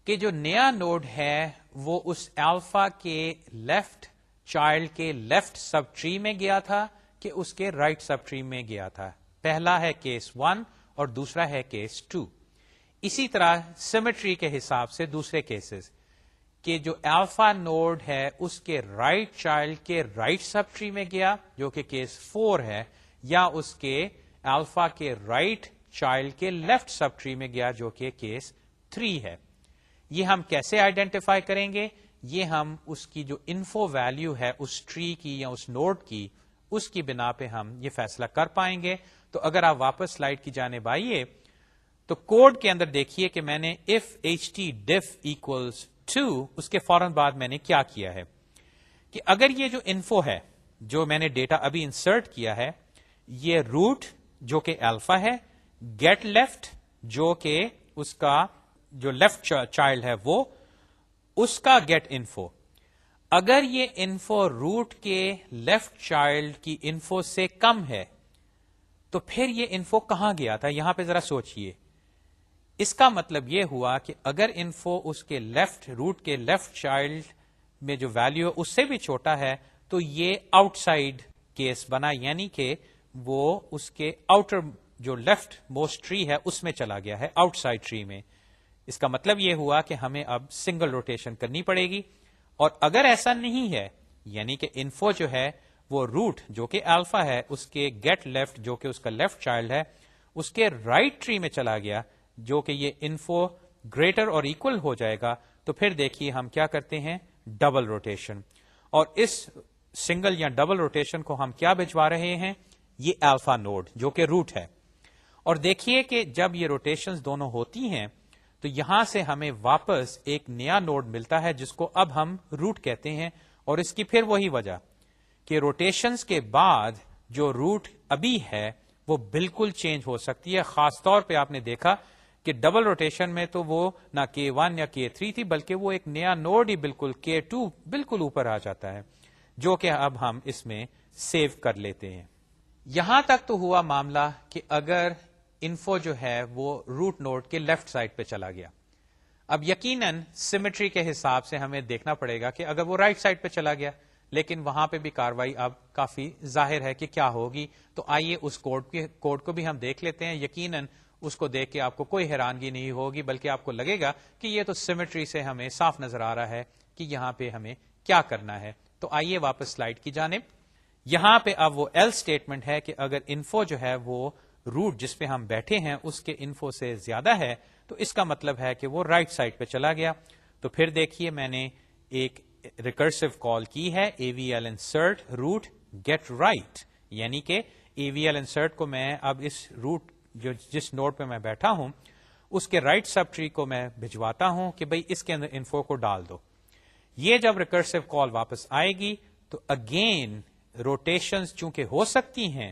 کہ جو نیا نوڈ ہے وہ اس الفا کے لیفٹ چائلڈ کے لیفٹ سب ٹری میں گیا تھا کہ اس کے رائٹ سب ٹری میں گیا تھا. پہلا ہے کیس 1 اور دوسرا ہے کیس 2. اسی طرح سیمیٹری کے حساب سے دوسرے کیسز کہ جو الفا نوڈ ہے اس کے رائٹ چائلڈ کے رائٹ سب ٹری میں گیا جو کہ کیس 4 ہے، یا اس کے الفا کے رائٹ چائلڈ کے لیفٹ سب ٹری میں گیا جو کہ کیس 3 ہے. یہ ہم کیسے آئیڈینٹیفائی کریں گے؟ یہ ہم اس کی جو انفو ویلیو ہے اس ٹری کی یا اس نوڈ کی اس کی بنا پہ ہم یہ فیصلہ کر پائیں گے. تو اگر آپ واپس سلائیڈ کی جانب آئیے تو کوڈ کے اندر دیکھیے کہ میں نے if htdiff equals 2 اس کے فوراً بعد میں نے کیا کیا ہے کہ اگر یہ جو انفو ہے جو میں نے ڈیٹا ابھی انسرٹ کیا ہے یہ روٹ جو کہ الفا ہے, گیٹ لیفٹ جو کہ اس کا جو لیفٹ چائلڈ ہے وہ اس کا گیٹ انفو, اگر یہ انفو روٹ کے لیفٹ چائلڈ کی انفو سے کم ہے تو پھر یہ انفو کہاں گیا تھا؟ یہاں پہ ذرا سوچئے. اس کا مطلب یہ ہوا کہ اگر انفو اس کے لیفٹ روٹ کے لیفٹ چائلڈ میں جو ویلیو اس سے بھی چھوٹا ہے تو یہ آؤٹ سائڈ کیس بنا, یعنی کہ وہ اس کے آؤٹر جو لیفٹ موسٹ ٹری ہے اس میں چلا گیا ہے, آؤٹ سائڈ ٹری میں. اس کا مطلب یہ ہوا کہ ہمیں اب سنگل روٹیشن کرنی پڑے گی, اور اگر ایسا نہیں ہے یعنی کہ انفو جو ہے وہ روٹ جو کہ الفا ہے اس کے گیٹ لیفٹ جو کہ اس کا لیفٹ چائلڈ ہے اس کے رائٹ ٹری میں چلا گیا جو کہ یہ انفو گریٹر اور ایکول ہو جائے گا, تو پھر دیکھیے ہم کیا کرتے ہیں ڈبل روٹیشن. اور اس سنگل یا ڈبل روٹیشن کو ہم کیا بھجوا رہے ہیں؟ یہ الفا نوڈ جو کہ روٹ ہے. اور دیکھیے کہ جب یہ روٹیشنز دونوں ہوتی ہیں تو یہاں سے ہمیں واپس ایک نیا نوڈ ملتا ہے جس کو اب ہم روٹ کہتے ہیں, اور اس کی پھر وہی وجہ کہ روٹیشنز کے بعد جو روٹ ابھی ہے وہ بالکل چینج ہو سکتی ہے. خاص طور پہ آپ نے دیکھا کہ ڈبل روٹیشن میں تو وہ نہ K1 یا K3 تھی بلکہ وہ ایک نیا نوڈ ہی بالکل K2 بالکل اوپر آ جاتا ہے جو کہ اب ہم اس میں سیو کر لیتے ہیں. یہاں تک تو ہوا معاملہ کہ اگر انفو جو ہے وہ روٹ نوڈ کے لیفٹ سائڈ پہ چلا گیا. اب یقیناً سیمیٹری کے حساب سے ہمیں دیکھنا پڑے گا کہ اگر وہ رائٹ سائڈ پہ چلا گیا, لیکن وہاں پہ بھی کاروائی اب کافی ظاہر ہے کہ کیا ہوگی. تو آئیے اس کوڈ کو بھی ہم دیکھ لیتے ہیں. یقیناً اس کو دیکھ کے آپ کو کوئی حیرانگی نہیں ہوگی بلکہ آپ کو لگے گا کہ یہ تو سیمیٹری سے ہمیں صاف نظر آ رہا ہے کہ یہاں پہ ہمیں کیا کرنا ہے. تو آئیے واپس سلائیڈ کی جانب. یہاں پہ اب وہ ایل اسٹیٹمنٹ ہے کہ اگر انفو جو ہے وہ روٹ جس پہ ہم بیٹھے ہیں اس کے انفو سے زیادہ ہے تو اس کا مطلب ہے کہ وہ رائٹ سائڈ پہ چلا گیا. تو پھر دیکھیے میں نے ایک ریکرسو کال کی ہے AVL insert root get right, یعنی کہ AVL insert کو میں اب اس روٹ جس نوڈ پہ میں بیٹھا ہوں اس کے رائٹ سب ٹری کو میں بھجواتا ہوں کہ بھئی اس کے اندر انفو کو ڈال دو. یہ جب ریکرسو کال واپس آئے گی تو اگین روٹیشنز چونکہ ہو سکتی ہیں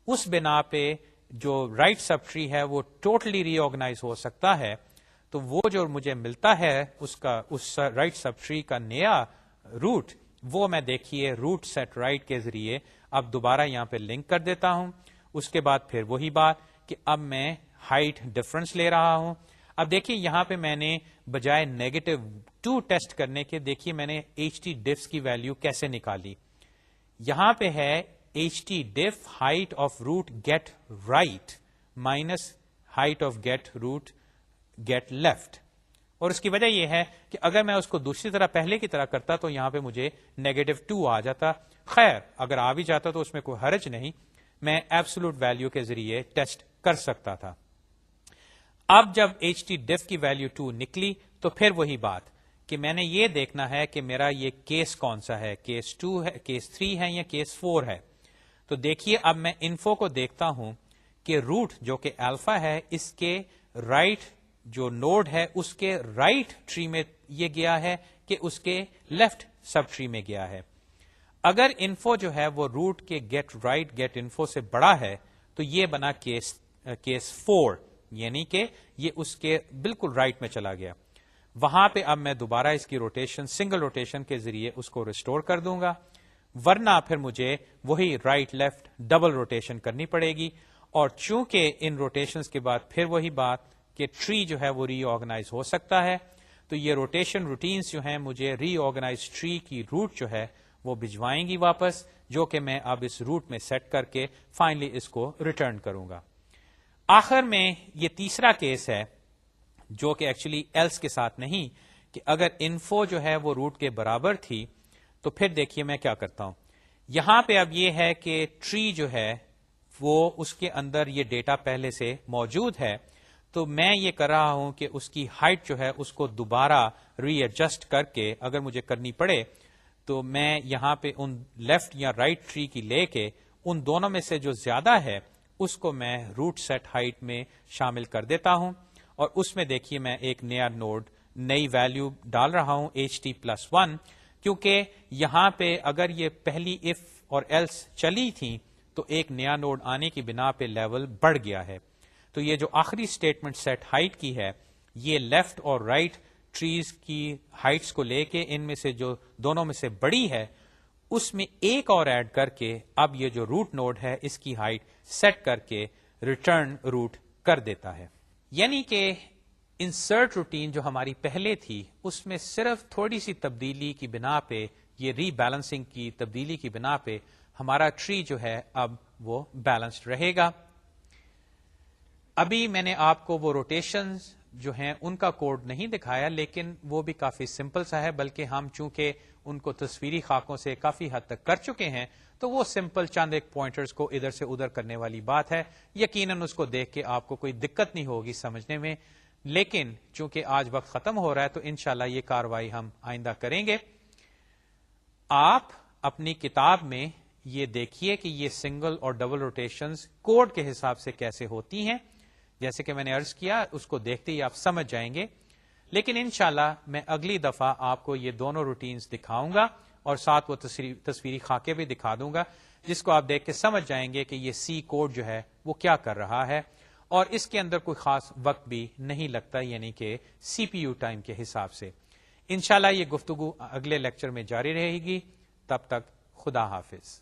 اس بنا پہ جو رائٹ سب ٹری ہے وہ ٹوٹلی ری آرگنائز ہو سکتا ہے. تو وہ جو مجھے ملتا ہے اس رائٹ سب ٹری کا نیا روٹ وہ میں دیکھیے روٹ سیٹ رائٹ کے ذریعے اب دوبارہ یہاں پہ لنک کر دیتا ہوں. اس کے بعد پھر وہی بات کہ اب میں ہائٹ ڈفرنس لے رہا ہوں. اب دیکھیے یہاں پہ میں نے بجائے -2 ٹیسٹ کرنے کے دیکھیے میں نے htdiff کی ویلیو کیسے نکالی. یہاں پہ ہے htdiff height of root get right minus height of get root get left. اور اس کی وجہ یہ ہے کہ اگر میں اس کو دوسری طرح پہلے کی طرح کرتا تو یہاں پہ مجھے -2 آ جاتا. خیر اگر آ بھی جاتا تو اس میں کوئی حرج نہیں, میں ایبسولوٹ ویلیو کے ذریعے ٹیسٹ کر سکتا تھا. اب جب htdiff کی ویلیو 2 نکلی تو پھر وہی بات کہ میں نے یہ دیکھنا ہے کہ میرا یہ کیس کون سا ہے, کیس 2 ہے, کیس 3 ہے یا کیس 4 ہے. تو دیکھیے اب میں انفو کو دیکھتا ہوں کہ روٹ جو کہ الفا ہے اس کے رائٹ جو نوڈ ہے اس کے رائٹ ٹری میں یہ گیا ہے کہ اس کے لیفٹ سب ٹری میں گیا ہے. اگر انفو جو ہے وہ روٹ کے گیٹ رائٹ گیٹ انفو سے بڑا ہے تو یہ بنا کیس 4, یعنی کہ یہ اس کے بالکل رائٹ میں چلا گیا. وہاں پہ اب میں دوبارہ اس کی روٹیشن سنگل روٹیشن کے ذریعے اس کو ریسٹور کر دوں گا, ورنہ پھر مجھے وہی رائٹ لیفٹ ڈبل روٹیشن کرنی پڑے گی. اور چونکہ ان روٹیشنز کے بعد پھر وہی بات کہ ٹری جو ہے وہ ری آرگنائز ہو سکتا ہے تو یہ روٹیشن روٹینز جو ہیں مجھے ری آرگنائز ٹری کی روٹ جو ہے وہ بھجوائیں گی واپس, جو کہ میں اب اس روٹ میں سیٹ کر کے فائنلی اس کو ریٹرن کروں گا. آخر میں یہ تیسرا کیس ہے جو کہ ایکچولی ایلس کے ساتھ نہیں, کہ اگر انفو جو ہے وہ روٹ کے برابر تھی تو پھر دیکھیے میں کیا کرتا ہوں. یہاں پہ اب یہ ہے کہ ٹری جو ہے وہ اس کے اندر یہ ڈیٹا پہلے سے موجود ہے, تو میں یہ کر رہا ہوں کہ اس کی ہائٹ جو ہے اس کو دوبارہ ری ایڈجسٹ کر کے اگر مجھے کرنی پڑے تو میں یہاں پہ ان لیفٹ یا رائٹ ٹری کی لے کے ان دونوں میں سے جو زیادہ ہے اس کو میں روٹ سیٹ ہائٹ میں شامل کر دیتا ہوں، اور اس میں دیکھیے میں ایک نیا نوڈ نئی ویلیو ڈال رہا ہوں HT+1، کیونکہ یہاں پہ اگر یہ پہلی اف اور ایلس چلی تھیں تو ایک نیا نوڈ آنے کی بنا پہ لیول بڑھ گیا ہے. تو یہ جو آخری اسٹیٹمنٹ سیٹ ہائٹ کی ہے یہ لیفٹ اور رائٹ ٹریز کی ہائٹس کو لے کے ان میں سے جو دونوں میں سے بڑی ہے اس میں ایک اور ایڈ کر کے اب یہ جو روٹ نوڈ ہے اس کی ہائٹ سیٹ کر کے ریٹرن روٹ کر دیتا ہے. یعنی کہ انسرٹ روٹین جو ہماری پہلے تھی اس میں صرف تھوڑی سی تبدیلی کی بنا پہ، یہ ری بیلنسنگ کی تبدیلی کی بنا پہ ہمارا ٹری جو ہے اب وہ بیلنسڈ رہے گا. ابھی میں نے آپ کو وہ روٹیشنز جو ہیں ان کا کوڈ نہیں دکھایا، لیکن وہ بھی کافی سمپل سا ہے، بلکہ ہم چونکہ ان کو تصویری خاکوں سے کافی حد تک کر چکے ہیں تو وہ سمپل چند ایک پوائنٹرز کو ادھر سے ادھر کرنے والی بات ہے. یقیناً اس کو دیکھ کے آپ کو کوئی دقت نہیں ہوگی سمجھنے میں، لیکن چونکہ آج وقت ختم ہو رہا ہے تو انشاءاللہ یہ کاروائی ہم آئندہ کریں گے. آپ اپنی کتاب میں یہ دیکھیے کہ یہ سنگل اور ڈبل روٹیشنز کوڈ کے حساب سے کیسے ہوتی ہیں. جیسے کہ میں نے عرض کیا اس کو دیکھتے ہی آپ سمجھ جائیں گے، لیکن انشاءاللہ میں اگلی دفعہ آپ کو یہ دونوں روٹینز دکھاؤں گا اور ساتھ وہ تصویری خاکے بھی دکھا دوں گا جس کو آپ دیکھ کے سمجھ جائیں گے کہ یہ سی کوڈ جو ہے وہ کیا کر رہا ہے، اور اس کے اندر کوئی خاص وقت بھی نہیں لگتا، یعنی کہ سی پی یو ٹائم کے حساب سے. انشاءاللہ یہ گفتگو اگلے لیکچر میں جاری رہے گی. تب تک خدا حافظ.